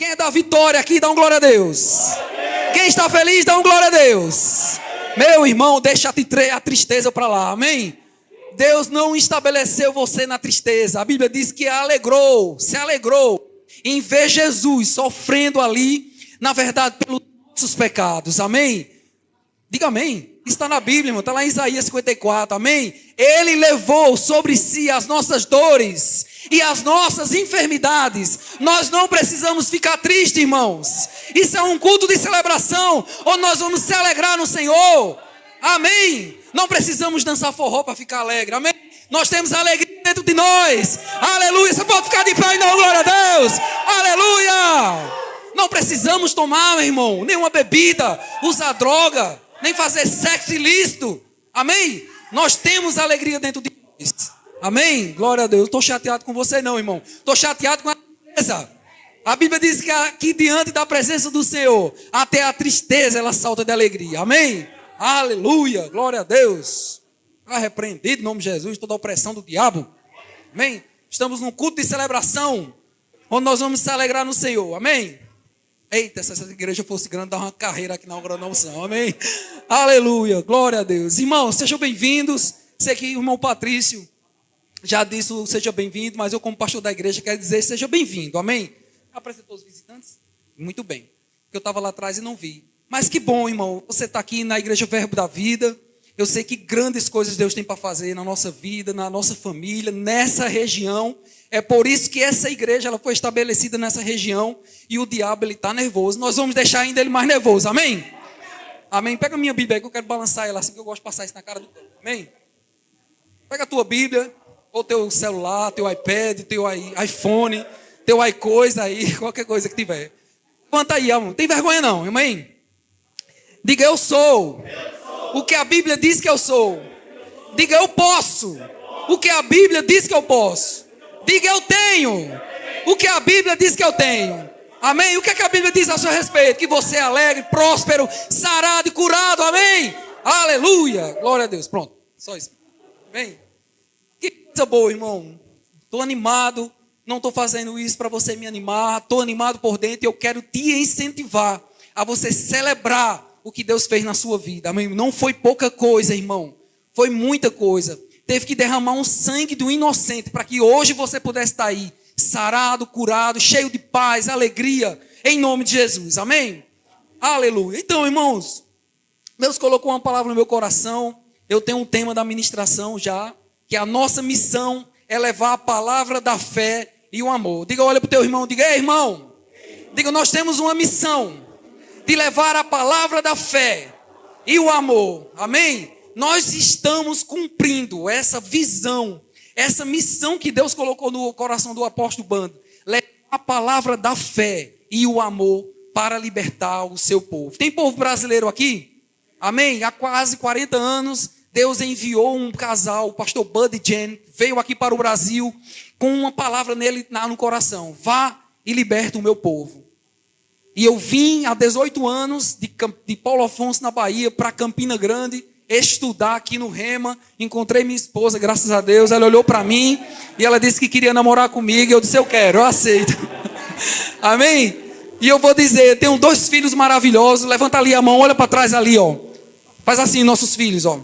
Quem é da vitória aqui, dá um glória a Deus. Quem está feliz, dá um glória a Deus. Meu irmão, deixa a tristeza para lá, amém? Deus não estabeleceu você na tristeza. A Bíblia diz que se alegrou em ver Jesus sofrendo ali, na verdade, pelos nossos pecados, amém? Diga amém. Está na Bíblia, irmão, está lá em Isaías 54, amém? Ele levou sobre si as nossas dores e as nossas enfermidades. Nós não precisamos ficar tristes, irmãos. Isso é um culto de celebração, onde nós vamos se alegrar no Senhor, amém? Não precisamos dançar forró para ficar alegre, amém? Nós temos alegria dentro de nós, aleluia. Você pode ficar de pé e dar glória a Deus, aleluia. Não precisamos tomar, meu irmão, nenhuma bebida, usar droga, nem fazer sexo ilícito, amém? Nós temos alegria dentro de nós, amém? Glória a Deus. Estou chateado com você não, irmão, estou chateado com a tristeza. A Bíblia diz que aqui diante da presença do Senhor, até a tristeza ela salta de alegria, amém? Aleluia, glória a Deus. Está repreendido em nome de Jesus toda a opressão do diabo, amém? Estamos num culto de celebração, onde nós vamos se alegrar no Senhor, amém? Eita, se essa igreja fosse grande, dava uma carreira aqui na hora da unção, amém? Aleluia, glória a Deus. Irmãos, sejam bem-vindos. Sei que o irmão Patrício já disse seja bem-vindo, mas eu como pastor da igreja quero dizer seja bem-vindo, amém? Apresentou os visitantes? Muito bem, porque eu estava lá atrás e não vi. Mas que bom, irmão, você está aqui na Igreja Verbo da Vida. Eu sei que grandes coisas Deus tem para fazer na nossa vida, na nossa família, nessa região. É por isso que essa igreja ela foi estabelecida nessa região e o diabo ele está nervoso. Nós vamos deixar ainda ele mais nervoso, amém? Amém? Pega a minha Bíblia aí que eu quero balançar ela assim que eu gosto de passar isso na cara do povo, amém? Pega a tua Bíblia, ou teu celular, teu iPad, teu iPhone, teu iCoisa aí, qualquer coisa que tiver. Levanta aí, amor. Não tem vergonha não, amém? Diga eu sou o que a Bíblia diz que eu sou. Diga eu posso o que a Bíblia diz que eu posso. Diga eu tenho o que a Bíblia diz que eu tenho. Amém? O que a Bíblia diz a seu respeito? Que você é alegre, próspero, sarado e curado. Amém? Aleluia. Glória a Deus. Pronto. Só isso. Amém? Que coisa boa, irmão. Estou animado. Não estou fazendo isso para você me animar. Estou animado por dentro e eu quero te incentivar a você celebrar o que Deus fez na sua vida. Amém? Não foi pouca coisa, irmão. Foi muita coisa. Teve que derramar um sangue do inocente para que hoje você pudesse estar aí, sarado, curado, cheio de paz, alegria, em nome de Jesus. Amém? Aleluia. Então, irmãos, Deus colocou uma palavra no meu coração. Eu tenho um tema da ministração já, que a nossa missão é levar a palavra da fé e o amor. Diga, olha para o teu irmão, diga, ei, irmão. Diga, nós temos uma missão de levar a palavra da fé e o amor. Amém? Nós estamos cumprindo essa visão, essa missão que Deus colocou no coração do apóstolo Bando. Levar a palavra da fé e o amor para libertar o seu povo. Tem povo brasileiro aqui? Amém? Há quase 40 anos, Deus enviou um casal, o pastor Bud e Jen, veio aqui para o Brasil com uma palavra nele no coração. Vá e liberta o meu povo. E eu vim há 18 anos de Paulo Afonso, na Bahia, para Campina Grande, estudar aqui no Rema. Encontrei minha esposa, graças a Deus. Ela olhou para mim e ela disse que queria namorar comigo. Eu disse, eu quero, eu aceito. Amém? E eu vou dizer, tenho 2 filhos maravilhosos. Levanta ali a mão, olha para trás ali, ó. Faz assim, nossos filhos, ó.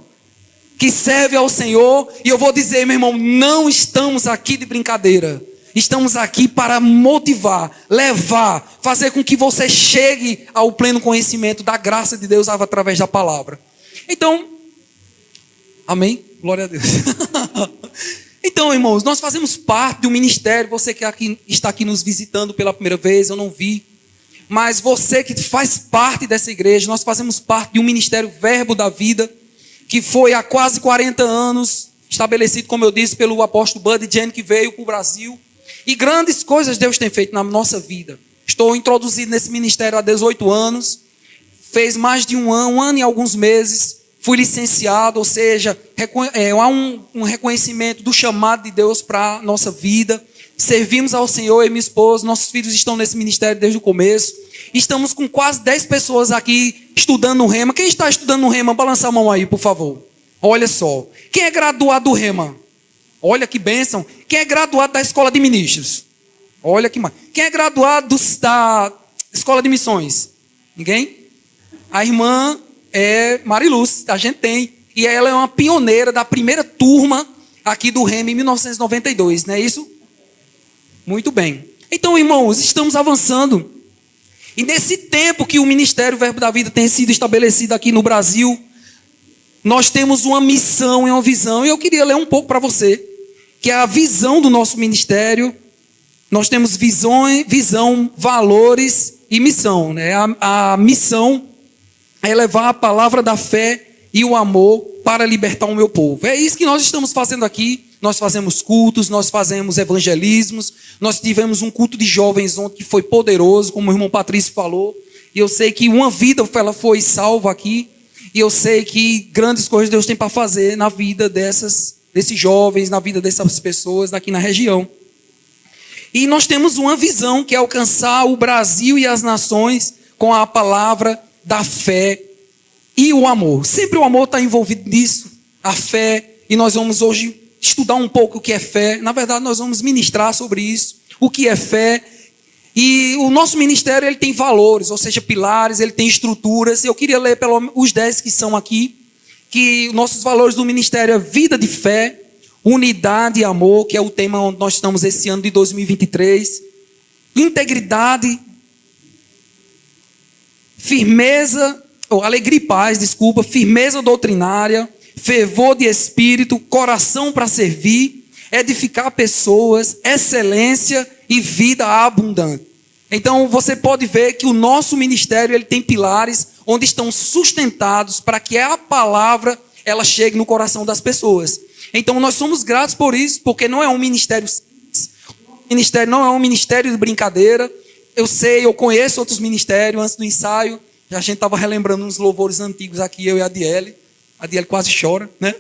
Que servem ao Senhor. E eu vou dizer, meu irmão, não estamos aqui de brincadeira. Estamos aqui para motivar, levar, fazer com que você chegue ao pleno conhecimento da graça de Deus através da palavra. Então, amém? Glória a Deus. Então, irmãos, nós fazemos parte do ministério. Você que está aqui nos visitando pela primeira vez, eu não vi. Mas você que faz parte dessa igreja, nós fazemos parte de um ministério Verbo da Vida, que foi há quase 40 anos, estabelecido, como eu disse, pelo apóstolo Bud e Jen, que veio para o Brasil. E grandes coisas Deus tem feito na nossa vida. Estou introduzido nesse ministério há 18 anos. Fez mais de um ano e alguns meses. Fui licenciado, ou seja, há um reconhecimento do chamado de Deus para a nossa vida. Servimos ao Senhor e minha esposa. Nossos filhos estão nesse ministério desde o começo. Estamos com quase 10 pessoas aqui estudando no Rema. Quem está estudando no Rema, balança a mão aí, por favor. Olha só. Quem é graduado do Rema? Olha que bênção. Quem é graduado da escola de ministros? Olha que mais. Quem é graduado da Escola de Missões? Ninguém? A irmã é Mariluz, a gente tem. E ela é uma pioneira da primeira turma aqui do REM em 1992, não é isso? Muito bem. Então, irmãos, estamos avançando. E nesse tempo que o Ministério Verbo da Vida tem sido estabelecido aqui no Brasil, nós temos uma missão e uma visão. E eu queria ler um pouco para você, que é a visão do nosso ministério. Nós temos visão, valores e missão, né? A missão é levar a palavra da fé e o amor para libertar o meu povo. É isso que nós estamos fazendo aqui. Nós fazemos cultos, nós fazemos evangelismos. Nós tivemos um culto de jovens ontem que foi poderoso, como o irmão Patrício falou. E eu sei que uma vida ela foi salva aqui. E eu sei que grandes coisas Deus tem para fazer na vida desses jovens, na vida dessas pessoas aqui na região. E nós temos uma visão que é alcançar o Brasil e as nações com a palavra da fé e o amor. Sempre o amor está envolvido nisso, a fé. E nós vamos hoje estudar um pouco o que é fé. Na verdade, nós vamos ministrar sobre isso, o que é fé. E o nosso ministério ele tem valores, ou seja, pilares, ele tem estruturas. Eu queria ler os 10 que são aqui, que nossos valores do ministério é vida de fé, unidade e amor, que é o tema onde nós estamos esse ano de 2023. Integridade, alegria e paz, firmeza doutrinária, fervor de espírito, coração para servir, edificar pessoas, excelência e vida abundante. Então você pode ver que o nosso ministério ele tem pilares onde estão sustentados para que a palavra ela chegue no coração das pessoas. Então nós somos gratos por isso, porque não é um ministério simples, o ministério não é um ministério de brincadeira. Eu conheço outros ministérios. Antes do ensaio, a gente estava relembrando uns louvores antigos aqui, eu e a Adiele. A Adiele quase chora, né?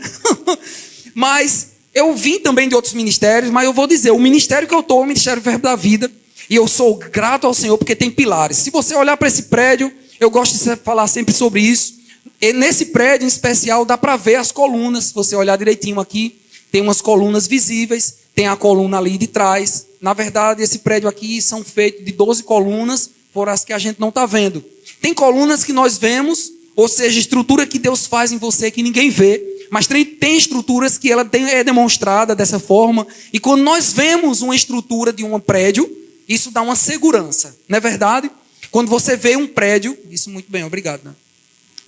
Mas eu vim também de outros ministérios, mas eu vou dizer, o ministério que eu estou é o Ministério Verbo da Vida, e eu sou grato ao Senhor porque tem pilares. Se você olhar para esse prédio, eu gosto de falar sempre sobre isso. E nesse prédio em especial dá para ver as colunas. Se você olhar direitinho aqui, tem umas colunas visíveis, tem a coluna ali de trás. Na verdade, esse prédio aqui são feitos de 12 colunas, por as que a gente não está vendo. Tem colunas que nós vemos, ou seja, estrutura que Deus faz em você que ninguém vê, mas tem estruturas que ela é demonstrada dessa forma. E quando nós vemos uma estrutura de um prédio, isso dá uma segurança, não é verdade? Quando você vê um prédio, isso muito bem, obrigado, né?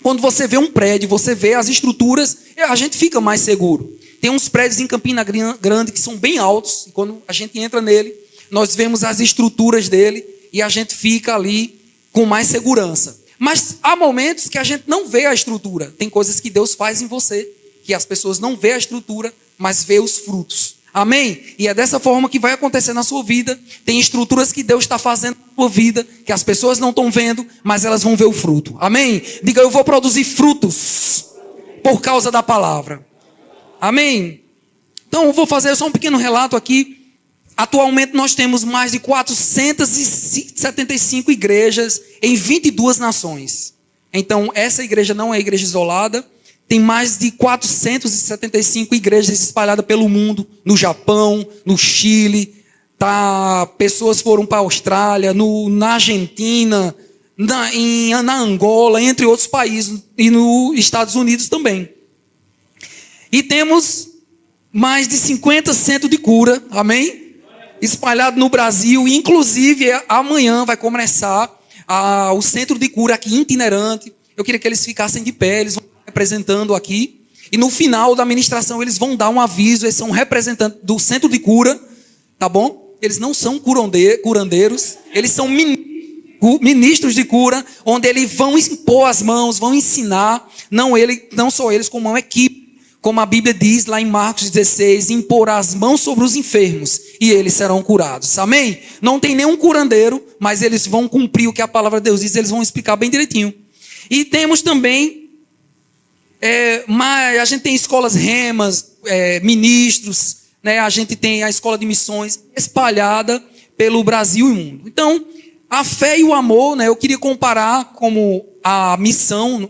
Quando você vê um prédio, você vê as estruturas, a gente fica mais seguro. Tem uns prédios em Campina Grande que são bem altos, e quando a gente entra nele, nós vemos as estruturas dele e a gente fica ali com mais segurança. Mas há momentos que a gente não vê a estrutura. Tem coisas que Deus faz em você, que as pessoas não vê a estrutura, mas vê os frutos. Amém? E é dessa forma que vai acontecer na sua vida. Tem estruturas que Deus está fazendo na sua vida, que as pessoas não estão vendo, mas elas vão ver o fruto. Amém? Diga, eu vou produzir frutos por causa da palavra. Amém? Então eu vou fazer só um pequeno relato aqui. Atualmente nós temos mais de 475 igrejas em 22 nações. Então essa igreja não é igreja isolada. Tem mais de 475 igrejas espalhadas pelo mundo, no Japão, no Chile, pessoas foram para a Austrália, na Argentina, na Angola, entre outros países, e nos Estados Unidos também. E temos mais de 50 centros de cura, amém? Espalhado no Brasil, e inclusive amanhã vai começar o centro de cura aqui itinerante. Eu queria que eles ficassem de pé, eles vão representando aqui, e no final da ministração eles vão dar um aviso. Eles são representantes do centro de cura, tá bom? Eles não são curandeiros, eles são ministros de cura, onde eles vão impor as mãos, vão ensinar, não só eles, como uma equipe, como a Bíblia diz lá em Marcos 16, impor as mãos sobre os enfermos e eles serão curados, amém? Não tem nenhum curandeiro, mas eles vão cumprir o que a palavra de Deus diz, eles vão explicar bem direitinho. E temos também a gente tem escolas remas, ministros, né? A gente tem a escola de missões espalhada pelo Brasil e mundo. Então, a fé e o amor, né? Eu queria comparar como a missão,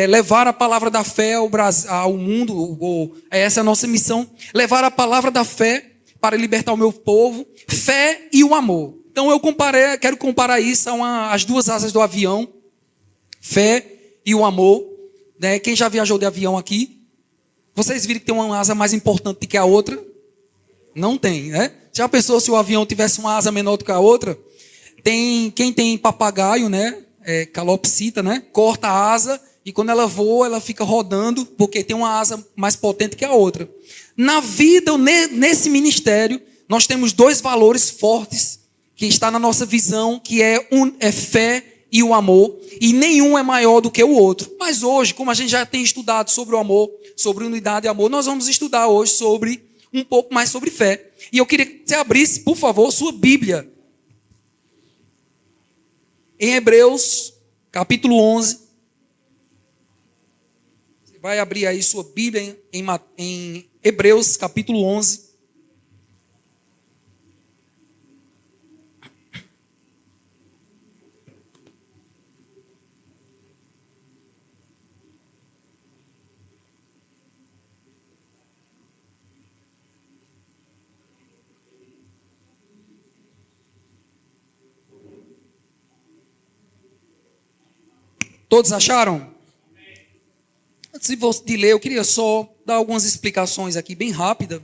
levar a palavra da fé ao mundo, essa é a nossa missão, levar a palavra da fé para libertar o meu povo, fé e o amor. Então quero comparar isso às duas asas do avião, fé e o amor. Né? Quem já viajou de avião aqui? Vocês viram que tem uma asa mais importante do que a outra? Não tem, né? Já pensou se o avião tivesse uma asa menor do que a outra? Quem tem papagaio, né? Calopsita, né? Corta a asa e quando ela voa, ela fica rodando porque tem uma asa mais potente que a outra. Na vida, nesse ministério, nós temos dois valores fortes que está na nossa visão, que é fé e o amor, e nenhum é maior do que o outro. Mas hoje, como a gente já tem estudado sobre o amor, sobre unidade e amor, nós vamos estudar hoje um pouco mais sobre fé. E eu queria que você abrisse, por favor, sua Bíblia em Hebreus, capítulo 11. Você vai abrir aí sua Bíblia em Hebreus, capítulo 11. Todos acharam? Antes de ler, eu queria só dar algumas explicações aqui, bem rápida.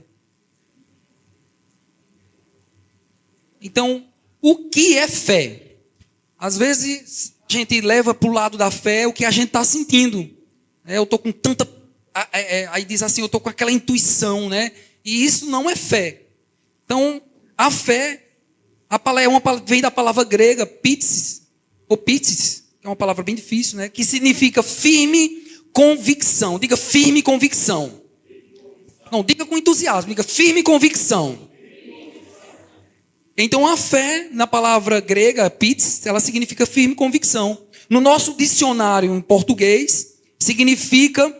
Então, o que é fé? Às vezes, a gente leva para o lado da fé o que a gente está sentindo. Eu estou com tanta... Aí diz assim, eu estou com aquela intuição, né? E isso não é fé. Então, a fé, vem da palavra grega, pitsis, ou pitsis, é uma palavra bem difícil, né? Que significa firme convicção. Diga firme convicção. Não, diga com entusiasmo. Diga firme convicção. Então, a fé, na palavra grega, pitsis, ela significa firme convicção. No nosso dicionário em português, significa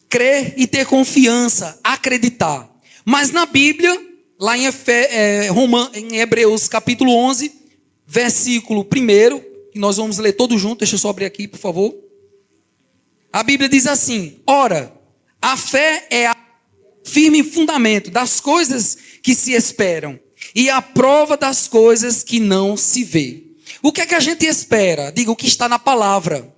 crer e ter confiança, acreditar. Mas na Bíblia, lá em Hebreus capítulo 11, versículo 1, que nós vamos ler todo junto, deixa eu só abrir aqui, por favor. A Bíblia diz assim: ora, a fé é a firme fundamento das coisas que se esperam e a prova das coisas que não se vê. O que é que a gente espera? Diga o que está na palavra.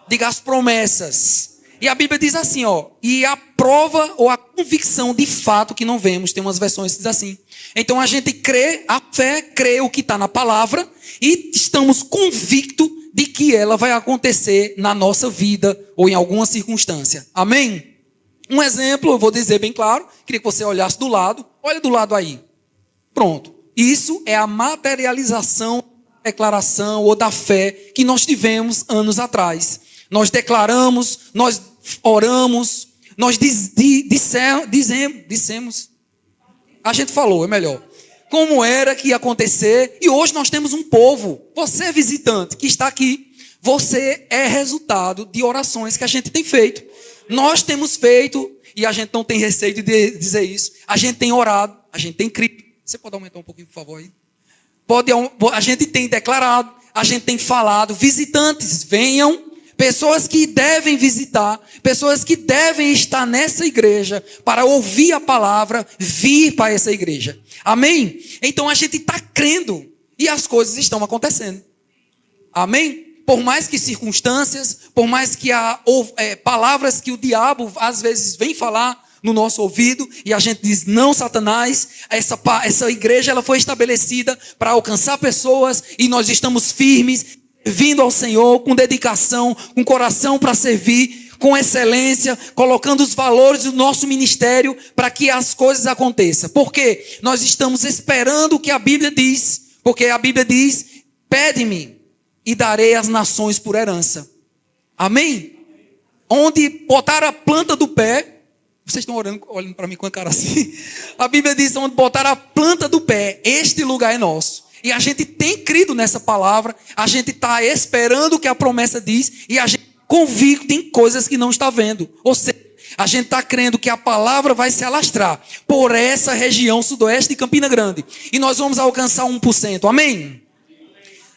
Diga as promessas. E a Bíblia diz assim, e a prova ou a convicção de fato que não vemos. Tem umas versões que diz assim. Então a gente crê, a fé crê o que está na palavra e estamos convictos de que ela vai acontecer na nossa vida ou em alguma circunstância. Amém? Um exemplo, eu vou dizer bem claro, queria que você olhasse do lado. Olha do lado aí. Pronto. Isso é a materialização da declaração ou da fé que nós tivemos anos atrás. Nós declaramos, nós oramos, nós dissemos. A gente falou, é melhor. Como era que ia acontecer. E hoje nós temos um povo. Você, visitante, que está aqui, você é resultado de orações que a gente tem feito. Nós temos feito, e a gente não tem receio de dizer isso, a gente tem orado, a gente tem crido. Você pode aumentar um pouquinho, por favor, aí? A gente tem declarado, a gente tem falado, visitantes, venham. Pessoas que devem visitar, pessoas que devem estar nessa igreja para ouvir a palavra, vir para essa igreja. Amém? Então a gente está crendo e as coisas estão acontecendo. Amém? Por mais que circunstâncias, por mais que palavras que o diabo às vezes vem falar no nosso ouvido e a gente diz, não, Satanás, essa igreja ela foi estabelecida para alcançar pessoas e nós estamos firmes, vindo ao Senhor com dedicação, com coração para servir, com excelência, colocando os valores do nosso ministério para que as coisas aconteçam. Porque nós estamos esperando o que a Bíblia diz. Porque a Bíblia diz, pede-me e darei as nações por herança. Amém? Onde botar a planta do pé, vocês estão olhando para mim com a cara assim. A Bíblia diz, onde botar a planta do pé, este lugar é nosso. E a gente tem crido nessa palavra, a gente está esperando o que a promessa diz, e a gente convicto em coisas que não está vendo. Ou seja, a gente está crendo que a palavra vai se alastrar por essa região sudoeste de Campina Grande. E nós vamos alcançar 1%. Amém?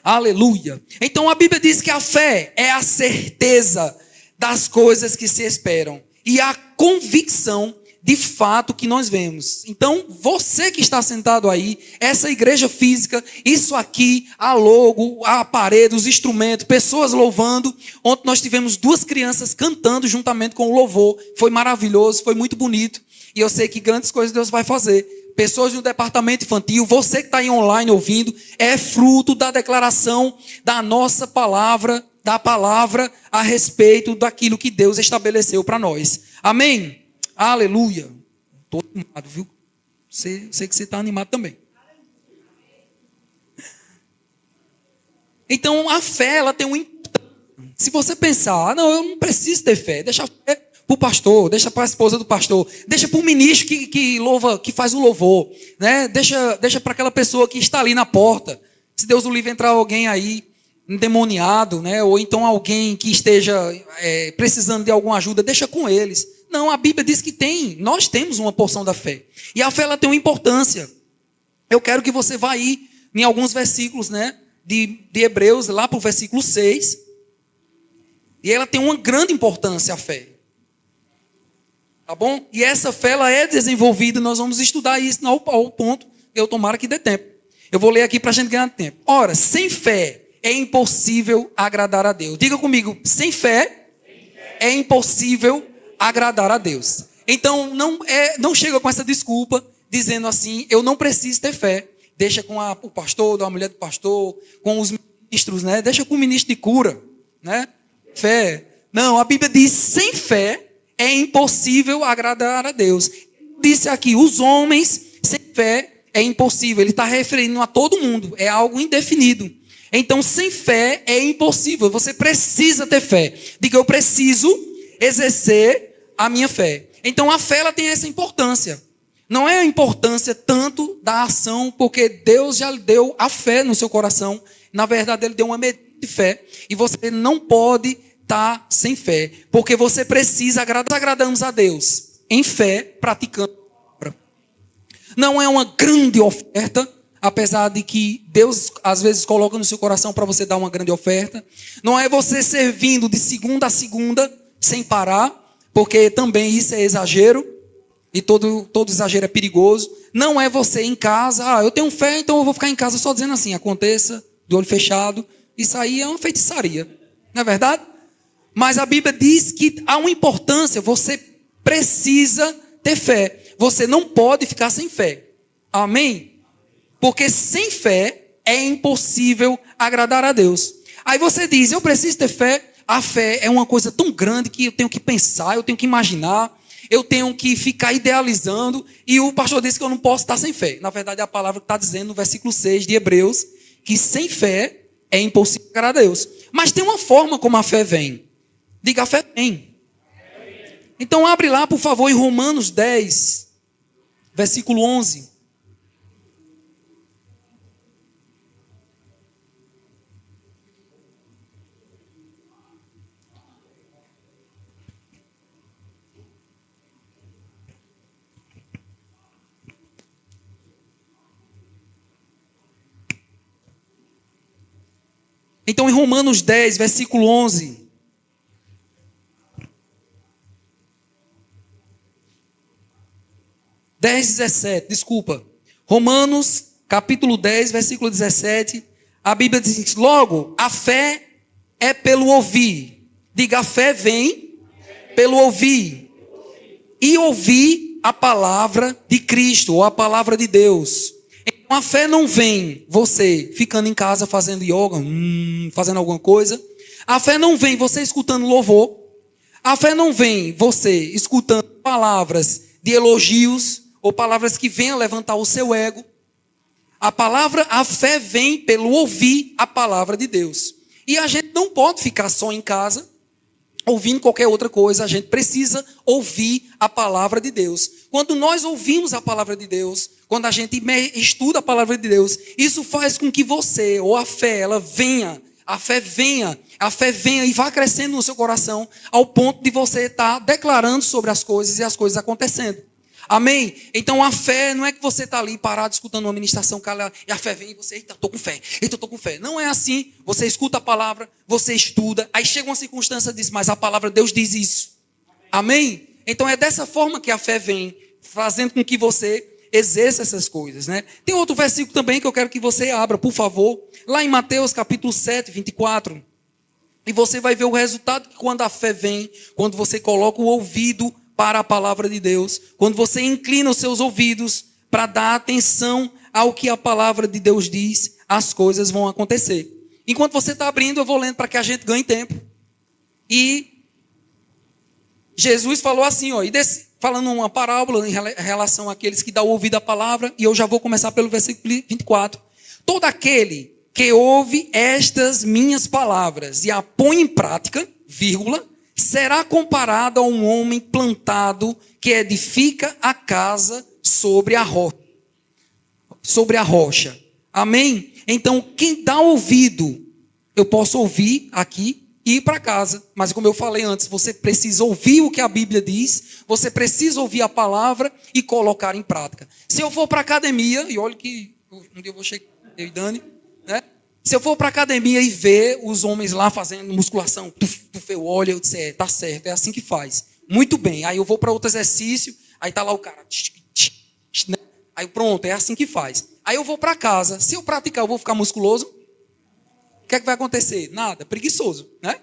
Aleluia. Então a Bíblia diz que a fé é a certeza das coisas que se esperam. E a convicção de fato que nós vemos. Então, você que está sentado aí, essa igreja física, isso aqui, a logo, a parede, os instrumentos, pessoas louvando. Ontem nós tivemos 2 crianças cantando juntamente com o louvor. Foi maravilhoso, foi muito bonito. E eu sei que grandes coisas Deus vai fazer. Pessoas no departamento infantil, você que está aí online ouvindo, é fruto da declaração da nossa palavra, da palavra a respeito daquilo que Deus estabeleceu para nós. Amém? Aleluia. Estou animado, viu? Sei que você está animado também. Então, a fé, ela tem um... Se você pensar, não, eu não preciso ter fé, deixa a fé para o pastor, deixa para a esposa do pastor, deixa para o ministro que louva, que faz o louvor, né? Deixa para aquela pessoa que está ali na porta. Se Deus o livre entrar alguém aí endemoniado, né? Ou então alguém que esteja precisando de alguma ajuda, deixa com eles. Não, a Bíblia diz que nós temos uma porção da fé. E a fé, ela tem uma importância. Eu quero que você vá aí em alguns versículos, né, de Hebreus, lá para o versículo 6. E ela tem uma grande importância, a fé. Tá bom? E essa fé, ela é desenvolvida, nós vamos estudar isso ao ponto, eu tomara que dê tempo. Eu vou ler aqui para a gente ganhar tempo. Ora, sem fé é impossível agradar a Deus. Diga comigo, sem fé é impossível agradar a Deus. Então, não chega com essa desculpa, dizendo assim, eu não preciso ter fé. Deixa com o pastor, a mulher do pastor, com os ministros, né? Deixa com o ministro de cura, né? Fé. Não, a Bíblia diz, sem fé é impossível agradar a Deus. Disse aqui, os homens sem fé é impossível. Ele está referindo a todo mundo, é algo indefinido. Então, sem fé é impossível. Você precisa ter fé. Diga, eu preciso exercer a minha fé. Então, a fé, ela tem essa importância. Não é a importância tanto da ação, porque Deus já deu a fé no seu coração. Na verdade, Ele deu uma medida de fé. E você não pode estar sem fé, porque você precisa agradamos a Deus em fé, praticando a obra. Não é uma grande oferta, apesar de que Deus às vezes coloca no seu coração para você dar uma grande oferta. Não é você servindo de segunda a segunda sem parar, porque também isso é exagero, e todo exagero é perigoso. Não é você em casa, eu tenho fé, então eu vou ficar em casa só dizendo assim, aconteça, de olho fechado. Isso aí é uma feitiçaria, não é verdade? Mas a Bíblia diz que há uma importância, você precisa ter fé. Você não pode ficar sem fé. Amém? Porque sem fé é impossível agradar a Deus. Aí você diz, eu preciso ter fé. A fé é uma coisa tão grande que eu tenho que pensar, eu tenho que imaginar, eu tenho que ficar idealizando. E o pastor disse que eu não posso estar sem fé. Na verdade, é a palavra que está dizendo no versículo 6 de Hebreus, que sem fé é impossível agradar a Deus. Mas tem uma forma como a fé vem. Diga, a fé vem. Então abre lá, por favor, em Romanos 10, versículo 11. Então em Romanos 10, versículo 11. Romanos, capítulo 10, versículo 17. A Bíblia diz, logo, a fé é pelo ouvir. Diga, a fé vem pelo ouvir. E ouvir a palavra de Cristo, ou a palavra de Deus. Então, a fé não vem você ficando em casa fazendo yoga, fazendo alguma coisa. A fé não vem você escutando louvor. A fé não vem você escutando palavras de elogios, ou palavras que venham levantar o seu ego. A fé vem pelo ouvir a palavra de Deus. E a gente não pode ficar só em casa, ouvindo qualquer outra coisa. A gente precisa ouvir a palavra de Deus. Quando nós ouvimos a palavra de Deus, quando a gente estuda a palavra de Deus, isso faz com que você, ou a fé, ela venha, a fé venha e vá crescendo no seu coração, ao ponto de você estar declarando sobre as coisas e as coisas acontecendo. Amém? Então a fé não é que você está ali parado escutando uma ministração e a fé vem e você, eita, estou com fé, eita, estou com fé. Não é assim. Você escuta a palavra, você estuda, aí chega uma circunstância e diz, mas a palavra de Deus diz isso. Amém? Então é dessa forma que a fé vem, fazendo com que você exerça essas coisas, né? Tem outro versículo também que eu quero que você abra, por favor. Lá em Mateus capítulo 7, 24. E você vai ver o resultado que quando a fé vem, quando você coloca o ouvido para a palavra de Deus, quando você inclina os seus ouvidos para dar atenção ao que a palavra de Deus diz, as coisas vão acontecer. Enquanto você está abrindo, eu vou lendo para que a gente ganhe tempo. E Jesus falou assim, ó, falando uma parábola em relação àqueles que dão ouvido à palavra, e eu já vou começar pelo versículo 24. Todo aquele que ouve estas minhas palavras e a põe em prática, vírgula, será comparado a um homem plantado que edifica a casa sobre a rocha. Amém? Então, quem dá ouvido, eu posso ouvir aqui e ir para casa. Mas como eu falei antes, você precisa ouvir o que a Bíblia diz, você precisa ouvir a palavra e colocar em prática. Se eu for para a academia, e olha que um dia eu vou chegar, eu e Dani, né? Se eu for para a academia e ver os homens lá fazendo musculação, eu olho, eu disse, tá certo, é assim que faz. Muito bem. Aí eu vou para outro exercício, aí tá lá o cara, né? Aí pronto, é assim que faz. Aí eu vou para casa, se eu praticar, eu vou ficar musculoso? O que é que vai acontecer? Nada, preguiçoso, né?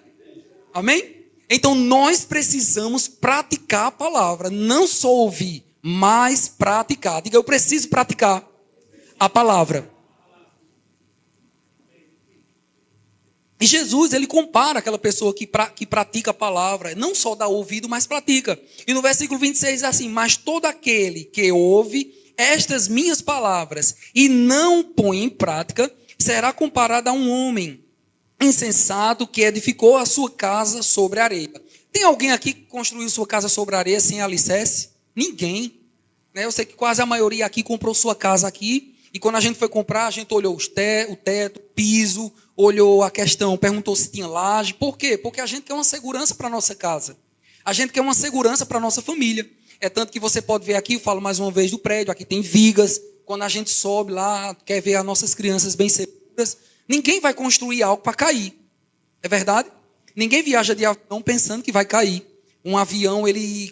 Amém? Então nós precisamos praticar a palavra, não só ouvir, mas praticar. Diga, eu preciso praticar a palavra. E Jesus, ele compara aquela pessoa que pratica a palavra, não só dá ouvido, mas pratica. E no versículo 26 é assim, mas todo aquele que ouve estas minhas palavras e não põe em prática, será comparado a um homem insensato que edificou a sua casa sobre areia. Tem alguém aqui que construiu sua casa sobre areia sem alicerce? Ninguém. Eu sei que quase a maioria aqui comprou sua casa aqui, e quando a gente foi comprar, a gente olhou o teto, o piso, olhou a questão, perguntou se tinha laje. Por quê? Porque a gente quer uma segurança para a nossa casa. A gente quer uma segurança para a nossa família. É tanto que você pode ver aqui, eu falo mais uma vez do prédio, aqui tem vigas. Quando a gente sobe lá, quer ver as nossas crianças bem seguras. Ninguém vai construir algo para cair. É verdade? Ninguém viaja de avião pensando que vai cair. Um avião,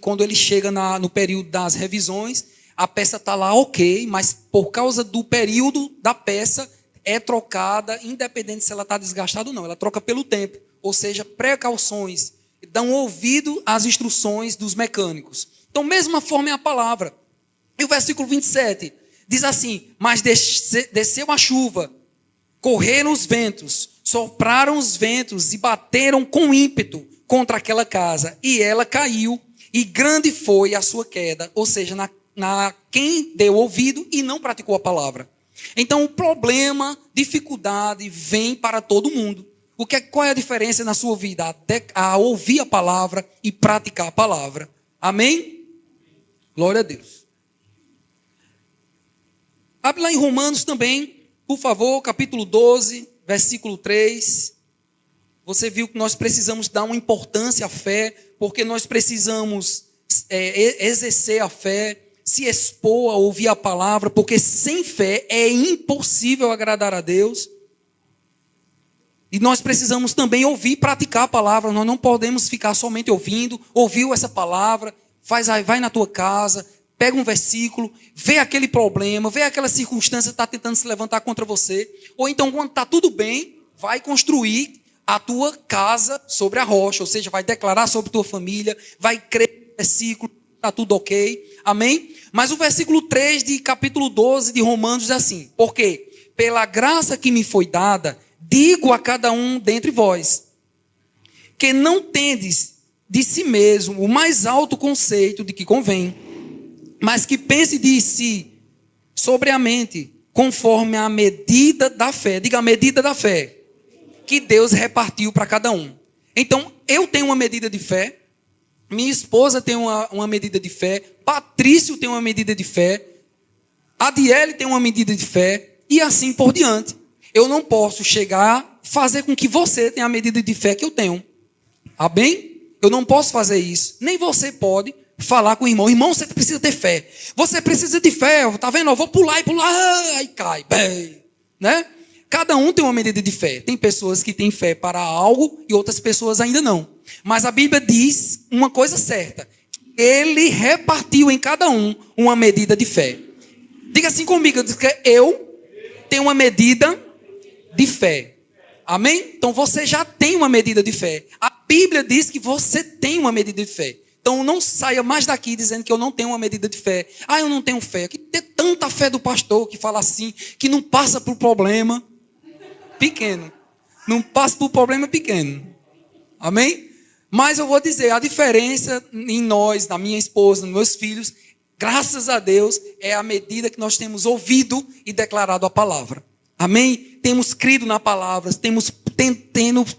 quando ele chega no período das revisões, a peça está lá ok, mas por causa do período da peça, é trocada, independente se ela está desgastada ou não. Ela troca pelo tempo. Ou seja, precauções. Dão ouvido às instruções dos mecânicos. Então, mesma forma é a palavra. E o versículo 27 diz assim, mas desceu a chuva, correram os ventos, sopraram os ventos e bateram com ímpeto contra aquela casa. E ela caiu, e grande foi a sua queda. Ou seja, quem deu ouvido e não praticou a palavra. Então, o problema, dificuldade, vem para todo mundo. Qual é a diferença na sua vida? A ouvir a palavra e praticar a palavra. Amém? Glória a Deus. Abre lá em Romanos também, por favor, capítulo 12, versículo 3. Você viu que nós precisamos dar uma importância à fé, porque nós precisamos exercer a fé, se expor a ouvir a palavra, porque sem fé é impossível agradar a Deus. E nós precisamos também ouvir e praticar a palavra. Nós não podemos ficar somente ouvindo. Ouviu essa palavra, vai na tua casa, pega um versículo, vê aquele problema, vê aquela circunstância que está tentando se levantar contra você. Ou então, quando está tudo bem, vai construir a tua casa sobre a rocha. Ou seja, vai declarar sobre tua família, vai crer no versículo, está tudo ok. Amém? Mas o versículo 3 de capítulo 12 de Romanos diz assim, porque pela graça que me foi dada, digo a cada um dentre vós, que não tendes de si mesmo o mais alto conceito de que convém, mas que pense de si sobriamente, conforme a medida da fé. Diga, a medida da fé que Deus repartiu para cada um. Então, eu tenho uma medida de fé, minha esposa tem uma medida de fé, Patrício tem uma medida de fé, Adiele tem uma medida de fé, e assim por diante. Eu não posso chegar, fazer com que você tenha a medida de fé que eu tenho. Amém? Eu não posso fazer isso. Nem você pode falar com o irmão. Irmão, você precisa ter fé. Você precisa de fé. Tá vendo? Eu vou pular e pular. Aí cai. Bem, né? Cada um tem uma medida de fé. Tem pessoas que têm fé para algo e outras pessoas ainda não. Mas a Bíblia diz uma coisa certa. ele repartiu em cada um uma medida de fé. Diga assim comigo, eu tenho uma medida de fé. Amém? Então você já tem uma medida de fé. A Bíblia diz que você tem uma medida de fé. Então não saia mais daqui dizendo que eu não tenho uma medida de fé. Ah, eu não tenho fé. Que ter tanta fé do pastor que fala assim, que não passa por problema pequeno. Não passa por problema pequeno. Amém? Mas eu vou dizer, a diferença em nós, na minha esposa, nos meus filhos, graças a Deus, é a medida que nós temos ouvido e declarado a palavra. Amém? Temos crido na palavra, temos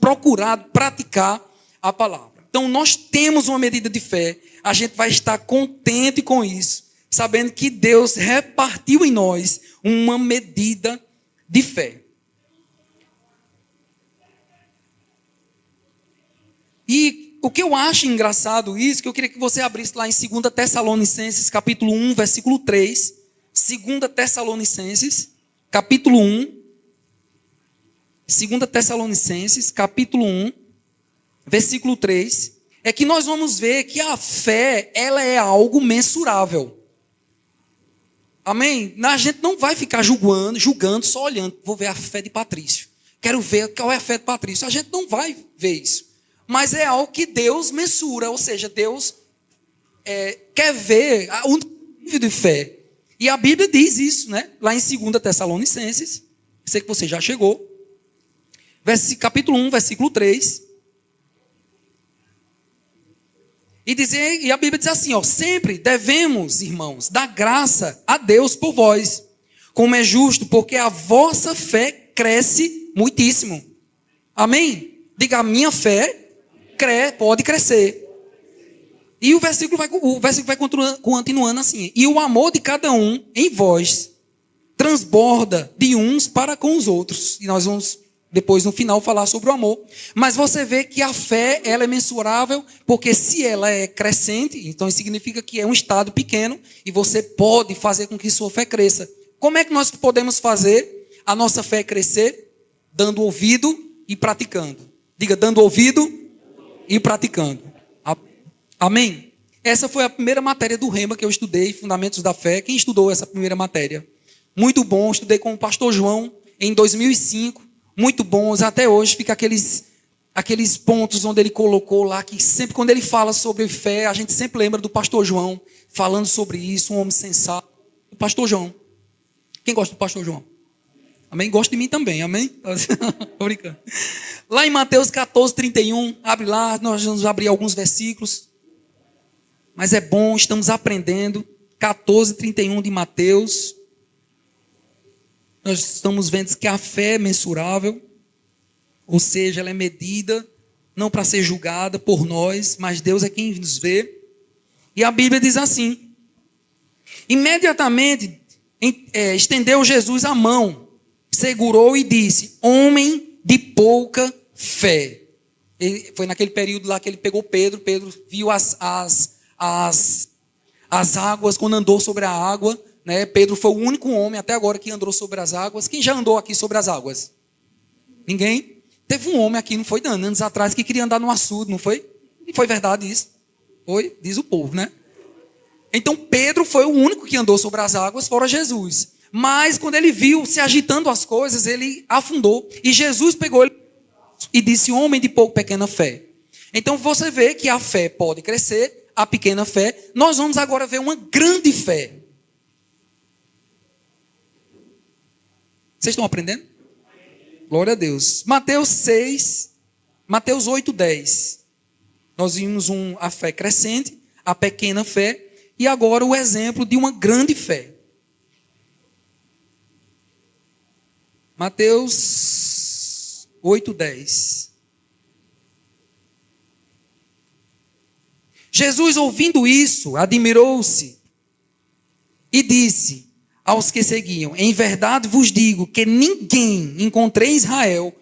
procurado praticar a palavra. Então, nós temos uma medida de fé. A gente vai estar contente com isso, sabendo que Deus repartiu em nós uma medida de fé. E o que eu acho engraçado isso, que eu queria que você abrisse lá em 2 Tessalonicenses, capítulo 1, versículo 3. 2 Tessalonicenses, capítulo 1. 2 Tessalonicenses, capítulo 1, versículo 3. É que nós vamos ver que a fé, ela é algo mensurável. Amém? A gente não vai ficar julgando, só olhando. Vou ver a fé de Patrício. Quero ver qual é a fé de Patrício. A gente não vai ver isso. Mas é algo que Deus mensura, ou seja, Deus quer ver o nível de fé. E a Bíblia diz isso, né? Lá em 2 Tessalonicenses, sei que você já chegou, capítulo 1, versículo 3. E a Bíblia diz assim, ó, sempre devemos, irmãos, dar graça a Deus por vós, como é justo, porque a vossa fé cresce muitíssimo. Amém? Diga, a minha fé pode crescer. E o versículo vai continuando assim. E o amor de cada um em vós transborda de uns para com os outros. E nós vamos depois no final falar sobre o amor. Mas você vê que a fé, ela é mensurável, porque se ela é crescente, então isso significa que é um estado pequeno e você pode fazer com que sua fé cresça. Como é que nós podemos fazer a nossa fé crescer? Dando ouvido e praticando. Diga, dando ouvido e praticando. Amém? Essa foi a primeira matéria do Rema que eu estudei, Fundamentos da Fé. Quem estudou essa primeira matéria? Muito bom, estudei com o pastor João em 2005. Muito bons, até hoje fica aqueles pontos onde ele colocou lá, que sempre quando ele fala sobre fé, a gente sempre lembra do pastor João, falando sobre isso, um homem sensato. O pastor João. Quem gosta do pastor João? Amém? Gosta de mim também, amém? Tô brincando. Lá em Mateus 14, 31, abre lá, nós vamos abrir alguns versículos. Mas é bom, estamos aprendendo. 14, 31 de Mateus. Nós estamos vendo que a fé é mensurável, ou seja, ela é medida, não para ser julgada por nós, mas Deus é quem nos vê. E a Bíblia diz assim: imediatamente estendeu Jesus a mão, segurou e disse: homem de pouca fé. Foi naquele período lá que ele pegou Pedro viu as águas, quando andou sobre a água, né? Pedro foi o único homem até agora que andou sobre as águas. Quem já andou aqui sobre as águas? Ninguém? Teve um homem aqui, não foi, anos atrás, que queria andar no açude, não foi? E foi verdade isso? Foi? Diz o povo, né? Então Pedro foi o único que andou sobre as águas, fora Jesus. Mas quando ele viu se agitando as coisas, ele afundou. E Jesus pegou ele e disse: homem de pequena fé. Então você vê que a fé pode crescer, a pequena fé. Nós vamos agora ver uma grande fé. Vocês estão aprendendo? Glória a Deus. Mateus 8, 10. Nós vimos a fé crescente, a pequena fé, e agora o exemplo de uma grande fé. Mateus 8, 10. Jesus, ouvindo isso, admirou-se e disse aos que seguiam: em verdade vos digo que ninguém encontrei em Israel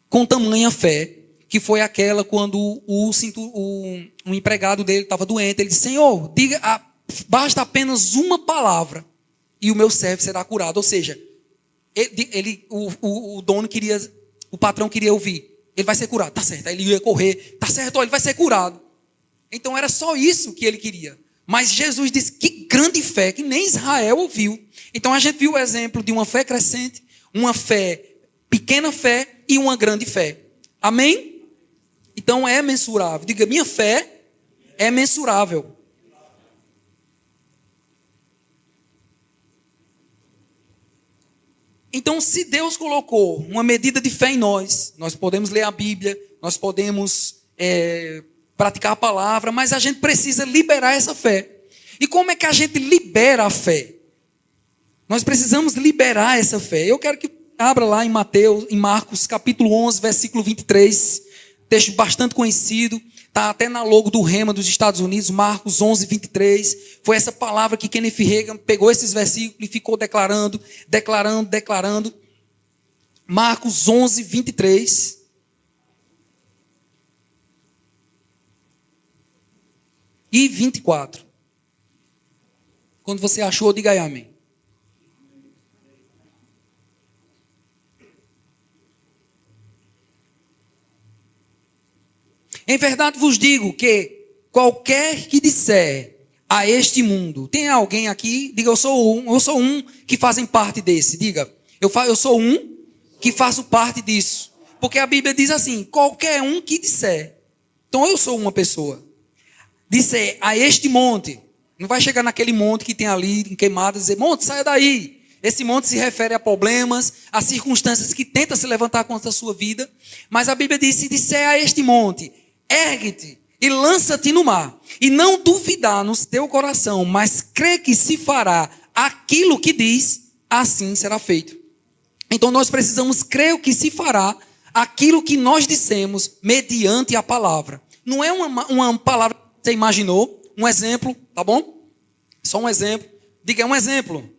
com tamanha fé, que foi aquela quando o empregado dele estava doente. Ele disse: Senhor, basta apenas uma palavra e o meu servo será curado. Ou seja, o dono queria, o patrão queria ouvir: ele vai ser curado, tá certo. Aí ele ia correr: tá certo, ele vai ser curado. Então era só isso que ele queria. Mas Jesus disse que grande fé, que nem Israel ouviu. Então a gente viu o exemplo de uma fé crescente, uma fé, pequena fé e uma grande fé. Amém? Então é mensurável. Diga, minha fé é mensurável. Então, se Deus colocou uma medida de fé em nós podemos ler a Bíblia, nós podemos praticar a palavra, mas a gente precisa liberar essa fé. E como é que a gente libera a fé? Nós precisamos liberar essa fé. Eu quero que abra lá em Marcos, capítulo 11, versículo 23, texto bastante conhecido, está até na logo do Rema dos Estados Unidos, Marcos 11, 23. Foi essa palavra que Kenneth Hagin pegou esses versículos e ficou declarando. Marcos 11, 23. E 24. Quando você achou, diga aí amém. Em verdade vos digo que qualquer que disser a este mundo, tem alguém aqui? Diga, eu sou um que fazem parte desse. Diga, eu sou um que faço parte disso. Porque a Bíblia diz assim, qualquer um que disser. Então eu sou uma pessoa. Disser a este monte, não vai chegar naquele monte que tem ali em Queimada e dizer, monte, saia daí. Esse monte se refere a problemas, a circunstâncias que tentam se levantar contra a sua vida. Mas a Bíblia diz, se disser a este monte, ergue-te e lança-te no mar. E não duvidar no teu coração, mas crê que se fará aquilo que diz, assim será feito. Então nós precisamos crer o que se fará, aquilo que nós dissemos, mediante a palavra. Não é uma palavra que você imaginou, um exemplo, tá bom? Só um exemplo. Diga, é um exemplo.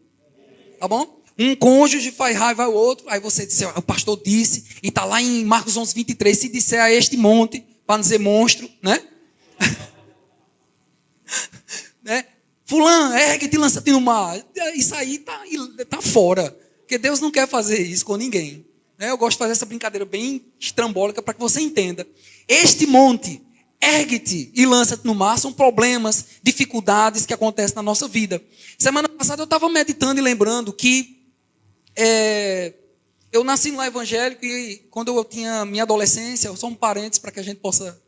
Tá bom? Um cônjuge faz raiva ao outro, aí você diz, o pastor disse, e está lá em Marcos 11, 23, se disser a este monte, para não dizer monstro, né? Né? Fulano, ergue-te e lança-te no mar. Isso aí tá fora. Porque Deus não quer fazer isso com ninguém. Né? Eu gosto de fazer essa brincadeira bem estrambólica para que você entenda. Este monte, ergue-te e lança-te no mar, são problemas, dificuldades que acontecem na nossa vida. Semana passada eu estava meditando e lembrando que eu nasci no lar evangélico e quando eu tinha minha adolescência, só um parênteses para que a gente possa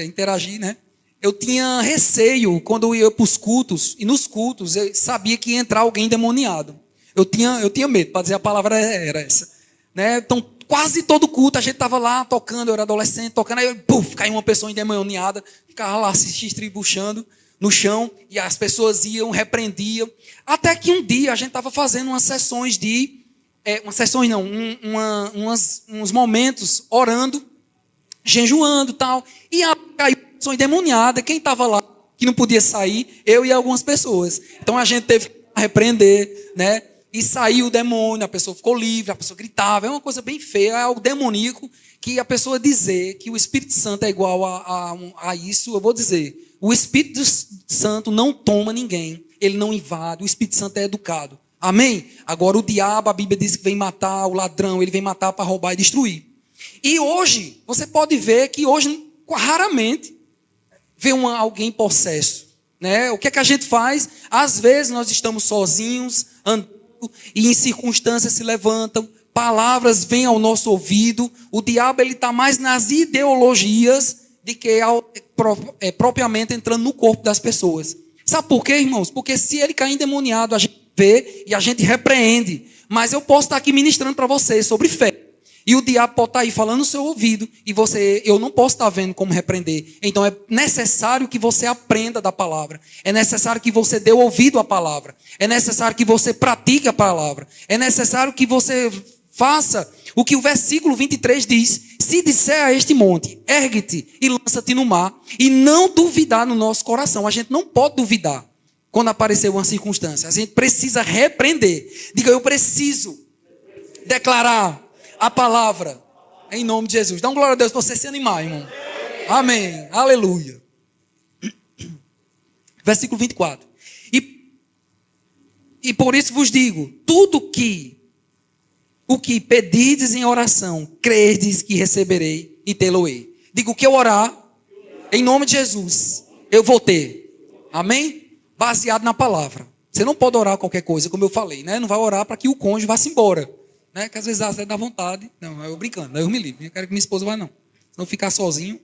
interagir, né? Eu tinha receio quando eu ia para os cultos, e nos cultos eu sabia que ia entrar alguém endemoniado. Eu tinha medo, para dizer a palavra era essa. Né? Então, quase todo culto a gente estava lá tocando, eu era adolescente, tocando, aí caiu uma pessoa endemoniada, ficava lá se estribuchando no chão, e as pessoas iam, repreendiam. Até que um dia a gente estava fazendo umas sessões uns momentos orando, jejuando e tal, e caiu uma pessoa endemoniada, quem estava lá, que não podia sair, eu e algumas pessoas. Então a gente teve que repreender, né? E saiu o demônio, a pessoa ficou livre, a pessoa gritava, é uma coisa bem feia, é algo demoníaco, que a pessoa dizer que o Espírito Santo é igual a isso, eu vou dizer, o Espírito Santo não toma ninguém, ele não invade, o Espírito Santo é educado. Amém? Agora o diabo, a Bíblia diz que vem matar, o ladrão, ele vem matar para roubar e destruir. E hoje, você pode ver que hoje, raramente, vê alguém possesso. Né? O que é que a gente faz? Às vezes nós estamos sozinhos, andando, e em circunstâncias se levantam, palavras vêm ao nosso ouvido, o diabo está mais nas ideologias de que propriamente entrando no corpo das pessoas. Sabe por quê, irmãos? Porque se ele cair endemoniado, a gente vê e a gente repreende. Mas eu posso estar aqui ministrando para vocês sobre fé. E o diabo pode estar aí falando no seu ouvido e eu não posso estar vendo como repreender. Então é necessário que você aprenda da palavra. É necessário que você dê ouvido à palavra. É necessário que você pratique a palavra. É necessário que você faça o que o versículo 23 diz. Se disser a este monte, ergue-te e lança-te no mar, e não duvidar no nosso coração. A gente não pode duvidar quando aparecer uma circunstância. A gente precisa repreender. Diga, eu preciso declarar a palavra, em nome de Jesus. Dá uma glória a Deus para você se animar, irmão. Amém. Aleluia. Versículo 24. E por isso vos digo, o que pedirdes em oração, credes que receberei e tê-lo-ei. Digo, o que eu orar, Em nome de Jesus, eu vou ter. Amém? Baseado na palavra. Você não pode orar qualquer coisa, como eu falei, né? Não vai orar para que o cônjuge vá-se embora. Né? Que às vezes até dá vontade. Não, eu brincando, eu me livre. Eu quero que minha esposa vá, não. Se não ficar sozinho.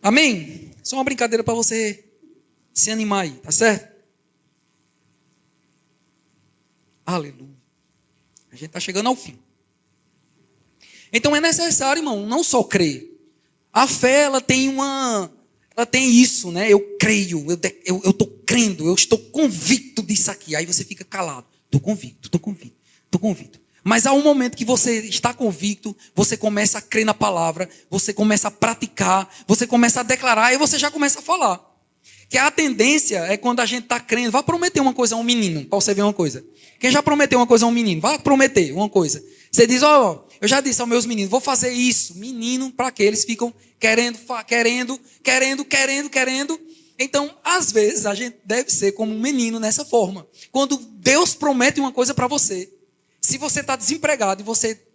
Amém? Só uma brincadeira para você se animar aí, tá certo? Aleluia. A gente está chegando ao fim. Então é necessário, irmão, não só crer. A fé, ela tem isso, né? Eu creio, eu estou crendo, eu estou convicto disso aqui. Aí você fica calado. Estou convicto. Mas há um momento que você está convicto, você começa a crer na palavra, você começa a praticar, você começa a declarar e você já começa a falar. Que a tendência é quando a gente está crendo, vai prometer uma coisa a um menino, para você ver uma coisa. Quem já prometeu uma coisa a um menino? Vai prometer uma coisa. Você diz, eu já disse aos meus meninos, vou fazer isso. Menino, para que eles ficam querendo. Então, às vezes, a gente deve ser como um menino nessa forma. Quando Deus promete uma coisa para você, se você está desempregado e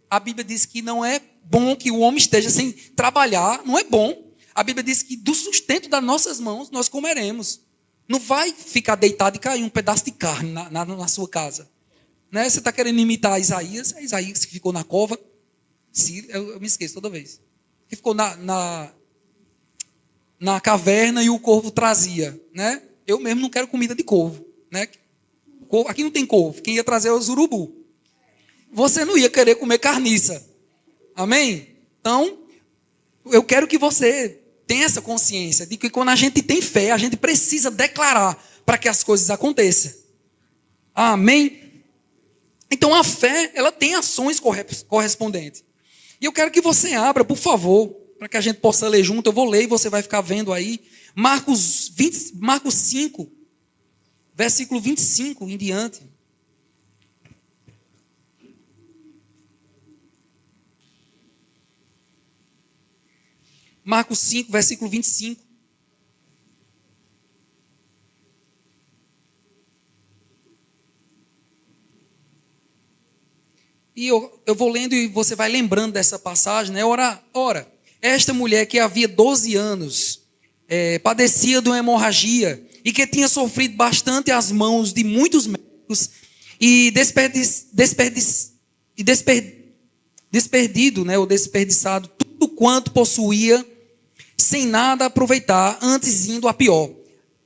a Bíblia diz que não é bom que o homem esteja sem trabalhar, não é bom. A Bíblia diz que do sustento das nossas mãos nós comeremos. Não vai ficar deitado e cair um pedaço de carne na sua casa. Né? Você está querendo imitar Isaías, é Isaías que ficou na cova. Eu me esqueço toda vez. Que ficou na caverna e o corvo trazia. Né? Eu mesmo não quero comida de corvo. Né? Aqui não tem corvo. Quem ia trazer é os urubu. Você não ia querer comer carniça. Amém? Então, eu quero que você tenha essa consciência de que quando a gente tem fé, a gente precisa declarar para que as coisas aconteçam. Amém? Então a fé, ela tem ações correspondentes. E eu quero que você abra, por favor, para que a gente possa ler junto. Eu vou ler e você vai ficar vendo aí. Marcos 5, versículo 25 em diante. Marcos 5, versículo 25. E eu vou lendo e você vai lembrando dessa passagem, né? Ora, esta mulher que havia 12 anos padecia de uma hemorragia e que tinha sofrido bastante às mãos de muitos médicos e desperdido, né? Ou desperdiçado tudo quanto possuía sem nada aproveitar, antes indo a pior.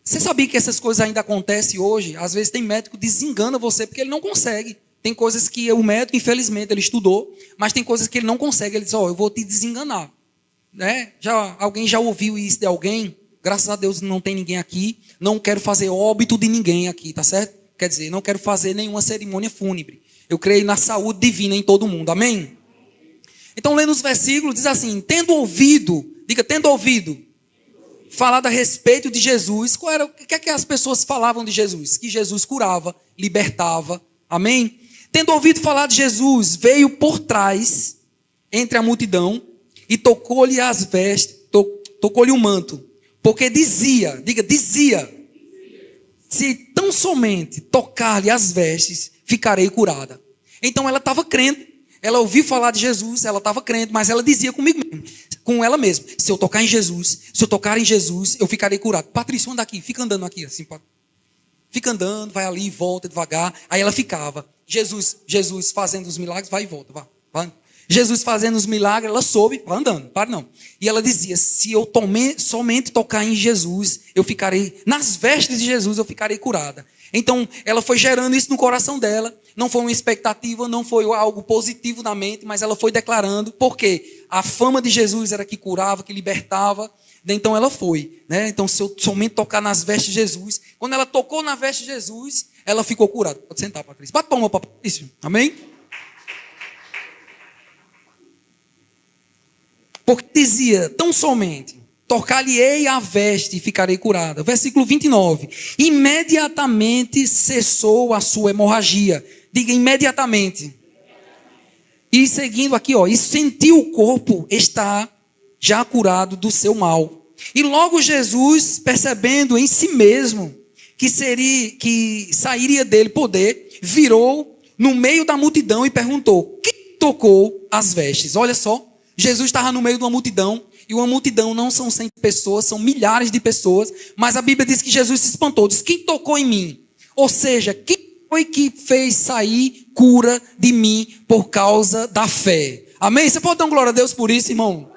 Você sabia que essas coisas ainda acontecem hoje? Às vezes tem médico que desengana você porque ele não consegue. Tem coisas que o médico, infelizmente, ele estudou, mas tem coisas que ele não consegue. Ele diz, eu vou te desenganar. Né? Alguém já ouviu isso de alguém? Graças a Deus não tem ninguém aqui. Não quero fazer óbito de ninguém aqui, tá certo? Quer dizer, não quero fazer nenhuma cerimônia fúnebre. Eu creio na saúde divina em todo mundo. Amém? Então, lendo os versículos, diz assim, tendo ouvido, falar a respeito de Jesus, o que é que as pessoas falavam de Jesus? Que Jesus curava, libertava. Amém? Tendo ouvido falar de Jesus, veio por trás, entre a multidão, e tocou-lhe as vestes, tocou-lhe o manto. Porque dizia, se tão somente tocar-lhe as vestes, ficarei curada. Então ela estava crendo, ela ouviu falar de Jesus, ela estava crendo, mas ela dizia com ela mesma, se eu tocar em Jesus, eu ficarei curado. Patrícia, anda aqui, fica andando aqui, assim, fica andando, vai ali, volta devagar. Aí ela ficava. Jesus fazendo os milagres, vai e volta. Vai. Jesus fazendo os milagres, ela soube, vai andando, para não. E ela dizia, se eu somente tocar em Jesus, eu ficarei, nas vestes de Jesus, eu ficarei curada. Então, ela foi gerando isso no coração dela. Não foi uma expectativa, não foi algo positivo na mente, mas ela foi declarando. Por quê? A fama de Jesus era que curava, que libertava. Então ela foi, né? Então se eu somente tocar nas vestes de Jesus, quando ela tocou na veste de Jesus, ela ficou curada. Pode sentar, Patrícia. Bate palma para Patrícia. Amém? Porque dizia, tão somente, tocar-lhe-ei a veste e ficarei curada. Versículo 29. Imediatamente cessou a sua hemorragia. Diga imediatamente. E seguindo aqui, e sentiu o corpo estar já curado do seu mal. E logo Jesus, percebendo em si mesmo que sairia dele poder, virou no meio da multidão e perguntou, quem tocou as vestes? Olha só, Jesus estava no meio de uma multidão e uma multidão não são 100 pessoas, são milhares de pessoas, mas a Bíblia diz que Jesus se espantou, diz: quem tocou em mim? Ou seja, quem foi que fez sair cura de mim por causa da fé? Amém? Você pode dar glória a Deus por isso, irmão?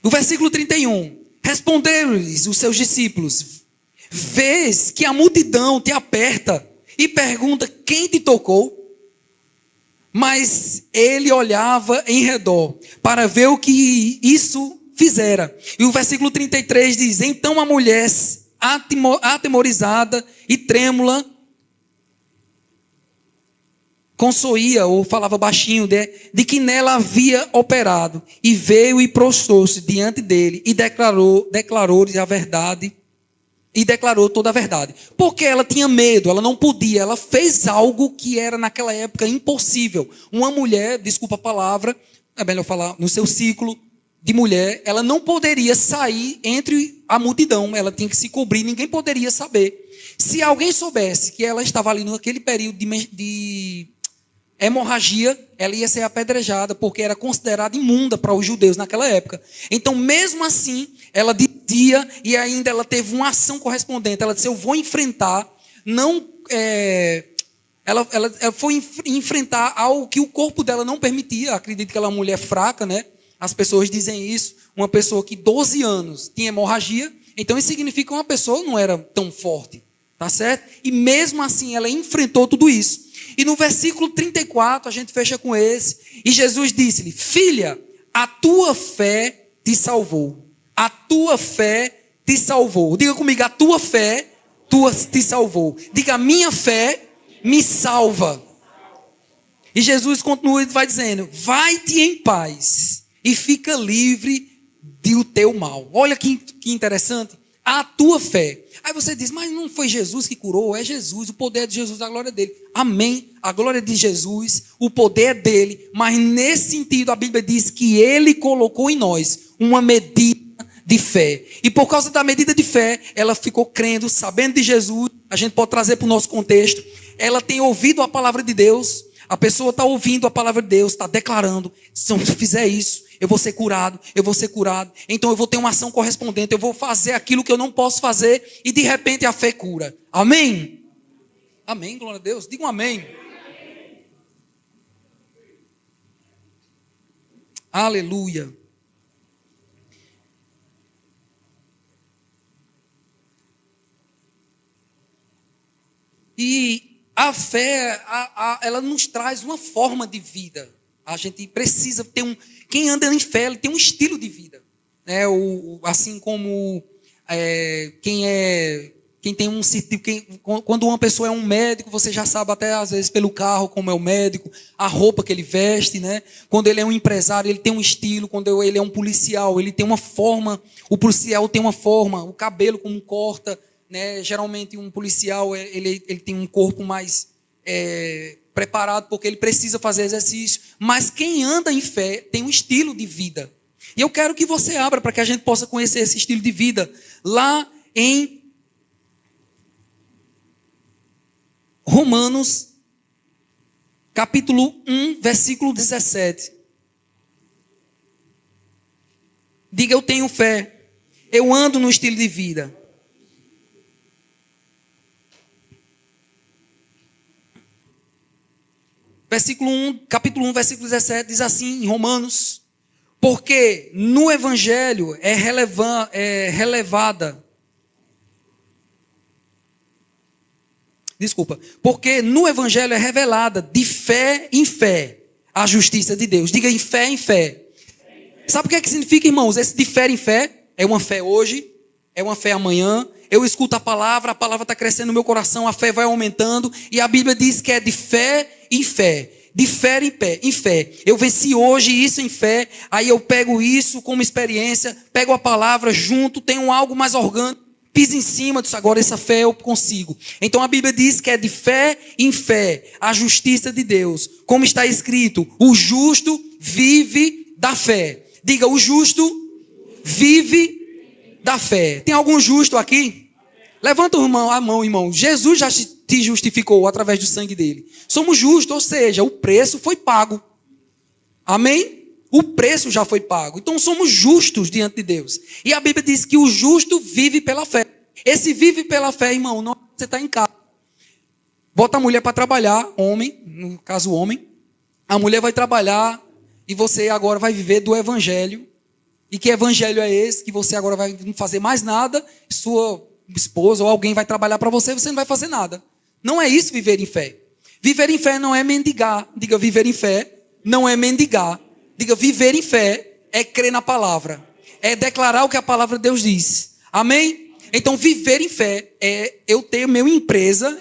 O versículo 31. Responderam-lhes os seus discípulos: vês que a multidão te aperta e pergunta quem te tocou? Mas ele olhava em redor para ver o que isso fizera. E o versículo 33 diz: então a mulher, atemorizada e trêmula, consoía, ou falava baixinho, de que nela havia operado, e veio e prostrou-se diante dele e declarou-lhe a verdade, e declarou toda a verdade. Porque ela tinha medo, ela não podia, ela fez algo que era naquela época impossível. Uma mulher, desculpa a palavra, é melhor falar, no seu ciclo de mulher, ela não poderia sair entre a multidão, ela tinha que se cobrir, ninguém poderia saber. Se alguém soubesse que ela estava ali naquele período de hemorragia, ela ia ser apedrejada, porque era considerada imunda para os judeus naquela época. Então, mesmo assim, ela dizia, e ainda ela teve uma ação correspondente. Ela disse: eu vou enfrentar, ela foi enfrentar algo que o corpo dela não permitia. Acredito que ela é uma mulher fraca, né? As pessoas dizem isso. Uma pessoa que 12 anos tinha hemorragia, então isso significa que uma pessoa não era tão forte, tá certo? E mesmo assim, ela enfrentou tudo isso. E no versículo 34, a gente fecha com esse. E Jesus disse-lhe: filha, a tua fé te salvou. A tua fé te salvou. Diga comigo: a tua fé te salvou. Diga: a minha fé me salva. E Jesus continua e vai dizendo: vai-te em paz e fica livre do teu mal. Olha que interessante. A tua fé. Aí você diz: mas não foi Jesus que curou? É Jesus, o poder é de Jesus, a glória dele. Amém, a glória de Jesus, o poder é dele. Mas nesse sentido a Bíblia diz que ele colocou em nós uma medida de fé. E por causa da medida de fé, ela ficou crendo, sabendo de Jesus. A gente pode trazer para o nosso contexto. Ela tem ouvido a palavra de Deus. A pessoa está ouvindo a palavra de Deus, está declarando: se eu fizer isso, eu vou ser curado, eu vou ser curado. Então eu vou ter uma ação correspondente, eu vou fazer aquilo que eu não posso fazer, e de repente a fé cura. Amém? Amém, glória a Deus. Diga um amém. Aleluia. E a fé, ela nos traz uma forma de vida. A gente precisa ter quem anda em fé, ele tem um estilo de vida. Assim como quem tem um sentido. Quando uma pessoa é um médico, você já sabe até às vezes pelo carro como é o médico, a roupa que ele veste, né? Quando ele é um empresário, ele tem um estilo. Quando ele é um policial, ele tem uma forma. O policial tem uma forma, o cabelo como corta. Né? Geralmente um policial ele tem um corpo mais preparado, porque ele precisa fazer exercício. Mas quem anda em fé tem um estilo de vida. E eu quero que você abra para que a gente possa conhecer esse estilo de vida. Lá em Romanos, capítulo 1, versículo 17. Diga: eu tenho fé, eu ando no estilo de vida. Capítulo 1, versículo 17, diz assim em Romanos: porque no Evangelho porque no Evangelho é revelada de fé em fé a justiça de Deus. Diga: em fé em fé. Sabe o que significa, irmãos? Esse de fé em fé é uma fé hoje, é uma fé amanhã. Eu escuto a palavra está crescendo no meu coração, a fé vai aumentando, e a Bíblia diz que é de fé em fé, de fé em fé. Eu venci hoje isso em fé, aí eu pego isso como experiência, pego a palavra junto, tenho algo mais orgânico, piso em cima disso, agora essa fé eu consigo. Então a Bíblia diz que é de fé em fé, a justiça de Deus. Como está escrito: o justo vive da fé. Diga: o justo vive da fé. Tem algum justo aqui? Levanta a mão, irmão. Jesus já te justificou através do sangue dele. Somos justos, ou seja, o preço foi pago. Amém? O preço já foi pago. Então somos justos diante de Deus. E a Bíblia diz que o justo vive pela fé. Esse vive pela fé, irmão, não é você está em casa. Bota a mulher para trabalhar, homem, no caso homem. A mulher vai trabalhar e você agora vai viver do evangelho. E que evangelho é esse? Que você agora vai não fazer mais nada, sua esposa ou alguém vai trabalhar para você, você não vai fazer nada. Não é isso viver em fé. Viver em fé não é mendigar. Diga, viver em fé não é mendigar. Diga, viver em fé é crer na palavra. É declarar o que a palavra de Deus diz. Amém? Então, viver em fé é eu tenho uma empresa,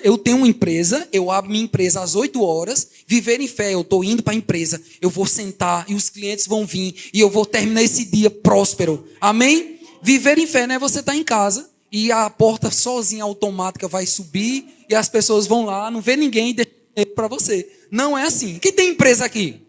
eu abro minha empresa às 8 horas. Viver em fé, eu estou indo para a empresa, eu vou sentar e os clientes vão vir e eu vou terminar esse dia próspero. Amém? Viver em fé não é você estar em casa e a porta sozinha automática vai subir e as pessoas vão lá, não vê ninguém e deixa para você. Não é assim. Quem tem empresa aqui?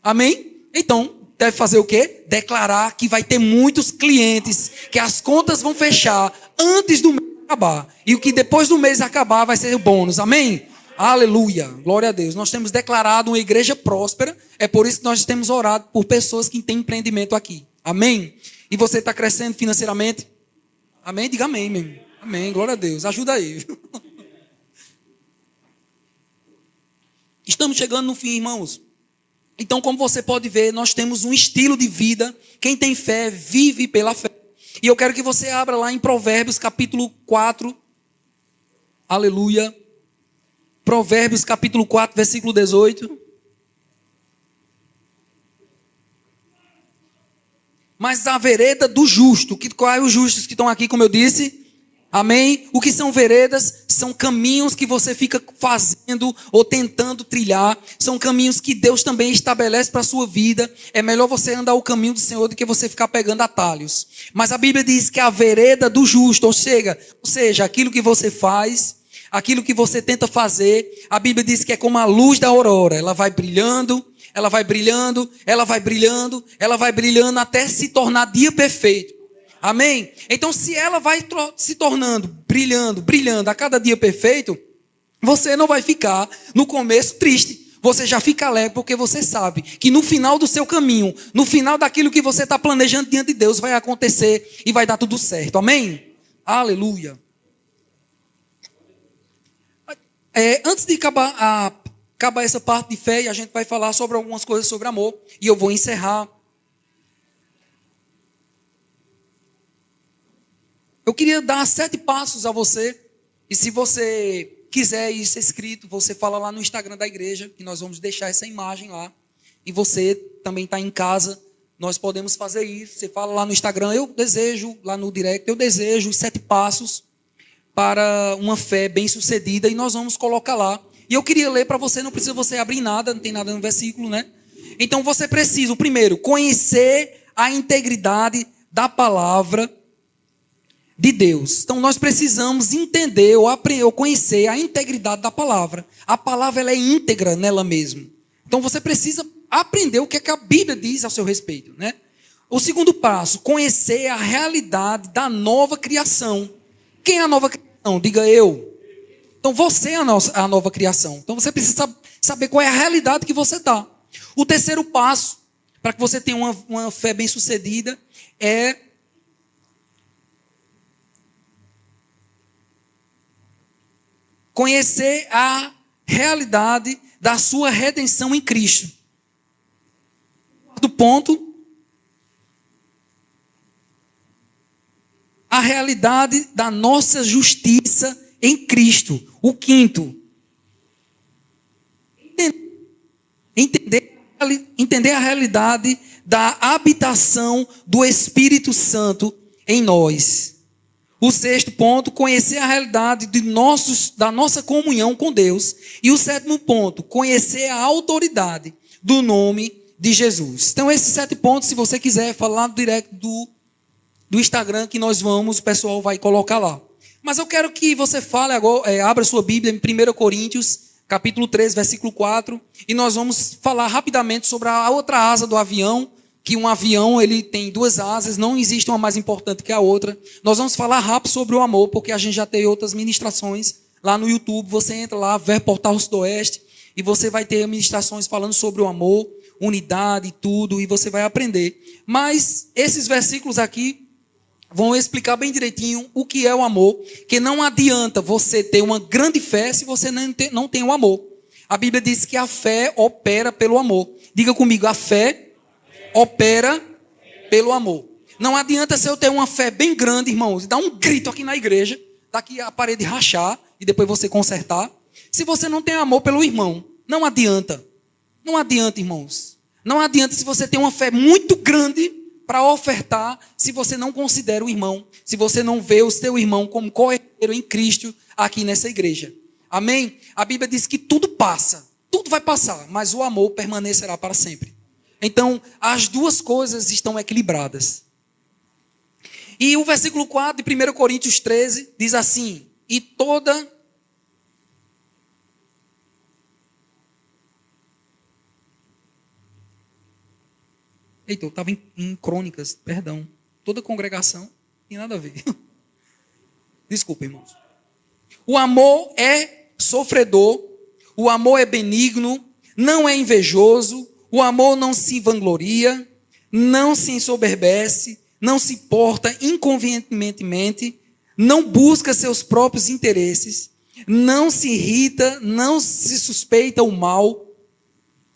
Amém? Então, deve fazer o quê? Declarar que vai ter muitos clientes, que as contas vão fechar antes do mês acabar. E o que depois do mês acabar vai ser o bônus. Amém? Aleluia. Glória a Deus. Nós temos declarado uma igreja próspera. É por isso que nós temos orado por pessoas que têm empreendimento aqui. Amém? E você está crescendo financeiramente? Amém? Diga amém, meu. Amém. Glória a Deus. Ajuda aí. Estamos chegando no fim, irmãos. Então, como você pode ver, nós temos um estilo de vida. Quem tem fé, vive pela fé. E eu quero que você abra lá em Provérbios, capítulo 4. Aleluia. Provérbios, capítulo 4, versículo 18. Mas a vereda do justo. Qual é os justos que estão aqui, como eu disse? Amém? O que são veredas? São caminhos que você fica fazendo ou tentando trilhar. São caminhos que Deus também estabelece para a sua vida. É melhor você andar o caminho do Senhor do que você ficar pegando atalhos. Mas a Bíblia diz que a vereda do justo, ou seja, aquilo que você faz, aquilo que você tenta fazer, a Bíblia diz que é como a luz da aurora. Ela vai brilhando, ela vai brilhando, ela vai brilhando, ela vai brilhando até se tornar dia perfeito. Amém? Então, se ela vai se tornando, brilhando a cada dia perfeito, você não vai ficar no começo triste. Você já fica alegre porque você sabe que no final do seu caminho, no final daquilo que você está planejando diante de Deus, vai acontecer e vai dar tudo certo. Amém? Aleluia. Antes de acabar essa parte de fé, a gente vai falar sobre algumas coisas sobre amor. E eu vou encerrar. Eu queria dar 7 passos a você. E se você quiser isso escrito, você fala lá no Instagram da igreja, que nós vamos deixar essa imagem lá. E você também está em casa, nós podemos fazer isso. Você fala lá no Instagram, eu desejo, lá no direct, eu desejo 7 passos para uma fé bem-sucedida. E nós vamos colocar lá. E eu queria ler para você, não precisa você abrir nada, não tem nada no versículo, né? Então você precisa, primeiro, conhecer a integridade da palavra de Deus. Então nós precisamos entender ou conhecer a integridade da palavra. A palavra ela é íntegra nela mesma. Então você precisa aprender o que é que a Bíblia diz a seu respeito, né? O segundo passo, conhecer a realidade da nova criação. Quem é a nova criação? Diga eu. Então você é a nova criação. Então você precisa saber qual é a realidade que você está. O terceiro passo, para que você tenha uma fé bem-sucedida, é conhecer a realidade da sua redenção em Cristo. Do ponto, a realidade da nossa justiça em Cristo. O quinto, entender a realidade da habitação do Espírito Santo em nós. O sexto ponto, conhecer a realidade da nossa comunhão com Deus. E o sétimo ponto, conhecer a autoridade do nome de Jesus. Então, esses 7 pontos, se você quiser falar direto do Instagram, que nós vamos, o pessoal vai colocar lá. Mas eu quero que você fale agora, abra sua Bíblia em 1 Coríntios, capítulo 3, versículo 4. E nós vamos falar rapidamente sobre a outra asa do avião. Que um avião ele tem 2 asas, não existe uma mais importante que a outra. Nós vamos falar rápido sobre o amor, porque a gente já tem outras ministrações lá no YouTube. Você entra lá, Ver Portal Sudoeste, e você vai ter ministrações falando sobre o amor. unidade, tudo, e você vai aprender. Mas esses versículos aqui vão explicar bem direitinho o que é o amor, que não adianta você ter uma grande fé se você não tem o amor. A Bíblia diz que a fé opera pelo amor. Diga comigo, a fé opera pelo amor. Não adianta se eu ter uma fé bem grande, irmãos, e dar um grito aqui na igreja, daqui a parede rachar e depois você consertar. Se você não tem amor pelo irmão, não adianta. Não adianta, irmãos. Não adianta se você tem uma fé muito grande para ofertar, se você não considera o irmão, se você não vê o seu irmão como co-herdeiro em Cristo aqui nessa igreja. Amém? A Bíblia diz que tudo passa, tudo vai passar, mas o amor permanecerá para sempre. Então, as duas coisas estão equilibradas. E o versículo 4 de 1 Coríntios 13 diz assim: e toda... Eita, eu estava em Crônicas, perdão. Toda congregação, não tem nada a ver. Desculpa, irmãos. O amor é sofredor, o amor é benigno, não é invejoso, o amor não se vangloria, não se ensoberbece, não se porta inconvenientemente, não busca seus próprios interesses, não se irrita, não se suspeita o mal.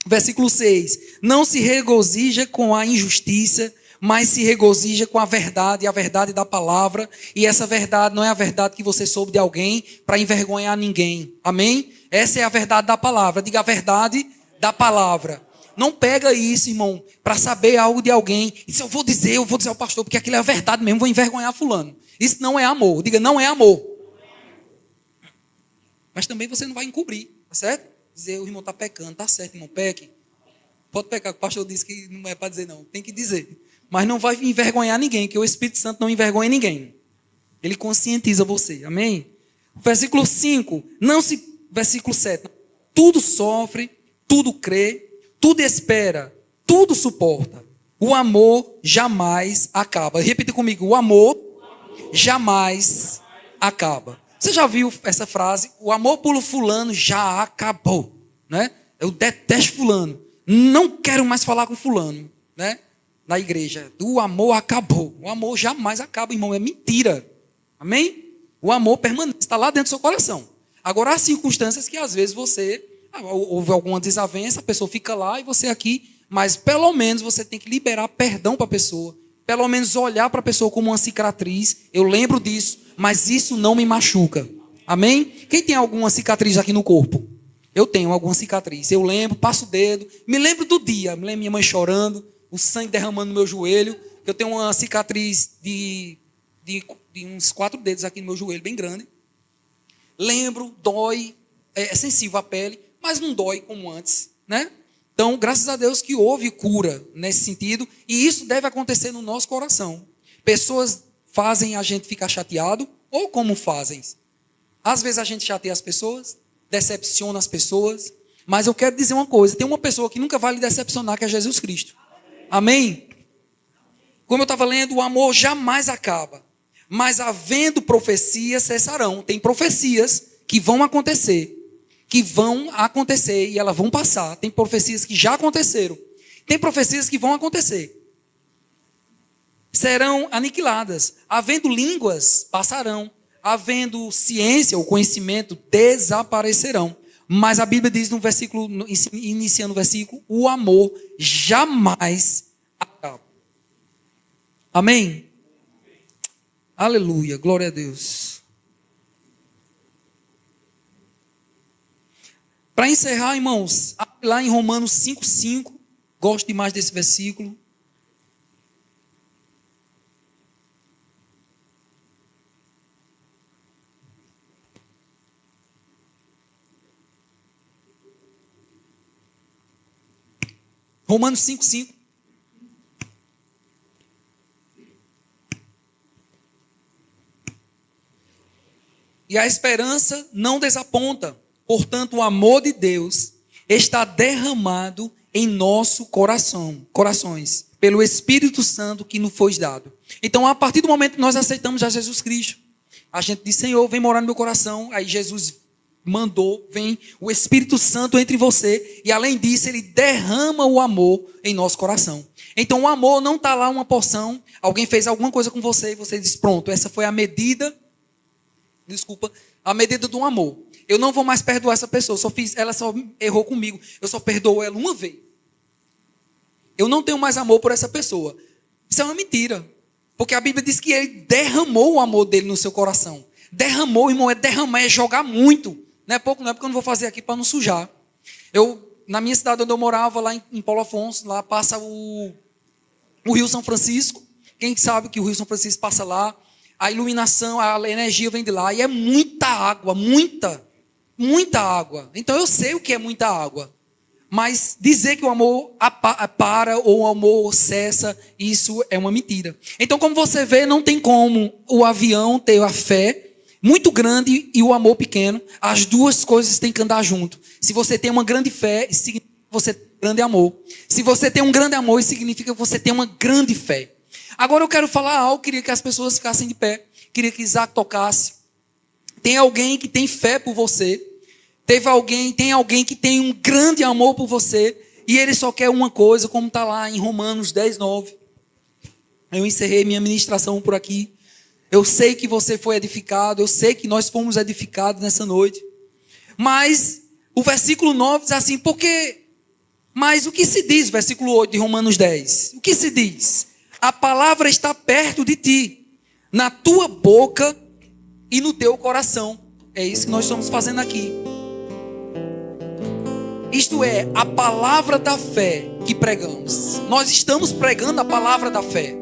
Versículo 6. Não se regozija com a injustiça, mas se regozija com a verdade da palavra. E essa verdade não é a verdade que você soube de alguém para envergonhar ninguém. Amém? Essa é a verdade da palavra. Diga a verdade da palavra. Não pega isso, irmão, para saber algo de alguém. E se eu vou dizer ao pastor, porque aquilo é a verdade mesmo, vou envergonhar fulano. Isso não é amor. Diga, não é amor. Mas também você não vai encobrir, tá certo? Dizer, o irmão está pecando, tá certo, irmão, peque. Pode pecar, o pastor disse que não é para dizer não, tem que dizer. Mas não vai envergonhar ninguém, que o Espírito Santo não envergonha ninguém. Ele conscientiza você, amém? Versículo 5, versículo 7. Tudo sofre, tudo crê, tudo espera, tudo suporta. O amor jamais acaba. Repita comigo, o amor jamais acaba. Você já viu essa frase? O amor por fulano já acabou, né? Eu detesto fulano. Não quero mais falar com fulano, né? Na igreja. O amor acabou. O amor jamais acaba, irmão. É mentira. Amém? O amor permanece. Está lá dentro do seu coração. Agora, há circunstâncias que às vezes houve alguma desavença, a pessoa fica lá e você aqui. Mas pelo menos você tem que liberar perdão para a pessoa. Pelo menos olhar para a pessoa como uma cicatriz. Eu lembro disso, mas isso não me machuca. Amém? Quem tem alguma cicatriz aqui no corpo? Eu tenho alguma cicatriz. Eu lembro, passo o dedo. Me lembro do dia. Me lembro minha mãe chorando, o sangue derramando no meu joelho. Eu tenho uma cicatriz de uns 4 dedos aqui no meu joelho, bem grande. Lembro, dói, é sensível à pele, mas não dói como antes, né? Então, graças a Deus que houve cura nesse sentido, e isso deve acontecer no nosso coração. Pessoas fazem a gente ficar chateado, ou como fazem? Às vezes a gente chateia as pessoas, decepciona as pessoas, mas eu quero dizer uma coisa, tem uma pessoa que nunca vai lhe decepcionar, que é Jesus Cristo. Amém? Como eu estava lendo, o amor jamais acaba, mas havendo profecias cessarão. Tem profecias que vão acontecer e elas vão passar. Tem profecias que já aconteceram. Tem profecias que vão acontecer. Serão aniquiladas. Havendo línguas, passarão. Havendo ciência ou conhecimento, desaparecerão. Mas a Bíblia diz no versículo, iniciando o versículo, o amor jamais acaba. Amém? Aleluia, glória a Deus. Para encerrar, irmãos, lá em Romanos 5,5, gosto demais desse versículo. Romanos 5,5. E a esperança não desaponta. Portanto, o amor de Deus está derramado em nosso corações, pelo Espírito Santo que nos foi dado. Então, a partir do momento que nós aceitamos já Jesus Cristo, a gente diz, Senhor, vem morar no meu coração. Aí Jesus mandou, vem o Espírito Santo entre você, e além disso, ele derrama o amor em nosso coração. Então o amor não está lá uma porção, alguém fez alguma coisa com você e você diz, pronto, essa foi a medida, a medida do amor. Eu não vou mais perdoar essa pessoa, ela só errou comigo, eu só perdoo ela uma vez. Eu não tenho mais amor por essa pessoa. Isso é uma mentira, porque a Bíblia diz que ele derramou o amor dele no seu coração. Derramou, irmão, derramar, é jogar muito. Não é pouco, não é porque eu não vou fazer aqui para não sujar. Na minha cidade onde eu morava, lá em Paulo Afonso, lá passa o Rio São Francisco. Quem sabe que o Rio São Francisco passa lá, a iluminação, a energia vem de lá, e é muita água, muita água. Então eu sei o que é muita água. Mas dizer que o amor para ou o amor cessa, isso é uma mentira. Então, como você vê, não tem como o avião ter a fé muito grande e o amor pequeno. As duas coisas têm que andar junto. Se você tem uma grande fé, isso significa que você tem um grande amor. Se você tem um grande amor, isso significa que você tem uma grande fé. Agora eu quero falar algo, queria que as pessoas ficassem de pé. Queria que Isaac tocasse. Tem alguém que tem fé por você. Tem alguém que tem um grande amor por você. E ele só quer uma coisa, como está lá em Romanos 10, 9. Eu encerrei minha ministração por aqui. Eu sei que você foi edificado, eu sei que nós fomos edificados nessa noite. Mas o versículo 9 diz assim, mas o que se diz, versículo 8 de Romanos 10? O que se diz? A palavra está perto de ti, na tua boca e no teu coração. É isso que nós estamos fazendo aqui. Isto é, a palavra da fé que pregamos. Nós estamos pregando a palavra da fé.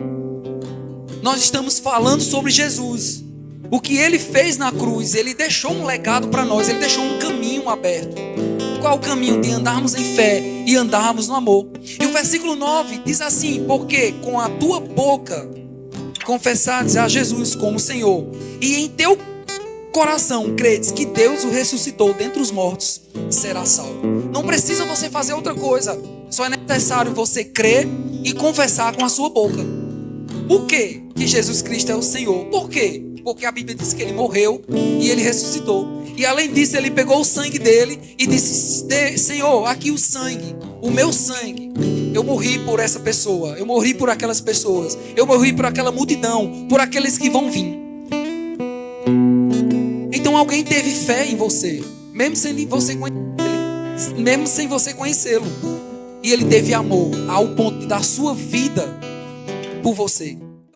Nós estamos falando sobre Jesus. O que ele fez na cruz, ele deixou um legado para nós, ele deixou um caminho aberto. Qual o caminho? De andarmos em fé e andarmos no amor. E o versículo 9 diz assim, porque com a tua boca confessares a Jesus como Senhor, e em teu coração credes que Deus o ressuscitou dentre os mortos, será salvo. Não precisa você fazer outra coisa, só é necessário você crer e confessar com a sua boca. Por quê que Jesus Cristo é o Senhor? Por quê? Porque a Bíblia diz que ele morreu e ele ressuscitou. E além disso, ele pegou o sangue dele e disse, Senhor, aqui o sangue, o meu sangue. Eu morri por essa pessoa, eu morri por aquelas pessoas, eu morri por aquela multidão, por aqueles que vão vir. Então alguém teve fé em você, mesmo sem você conhecê-lo. E ele teve amor ao ponto de dar sua vida por você.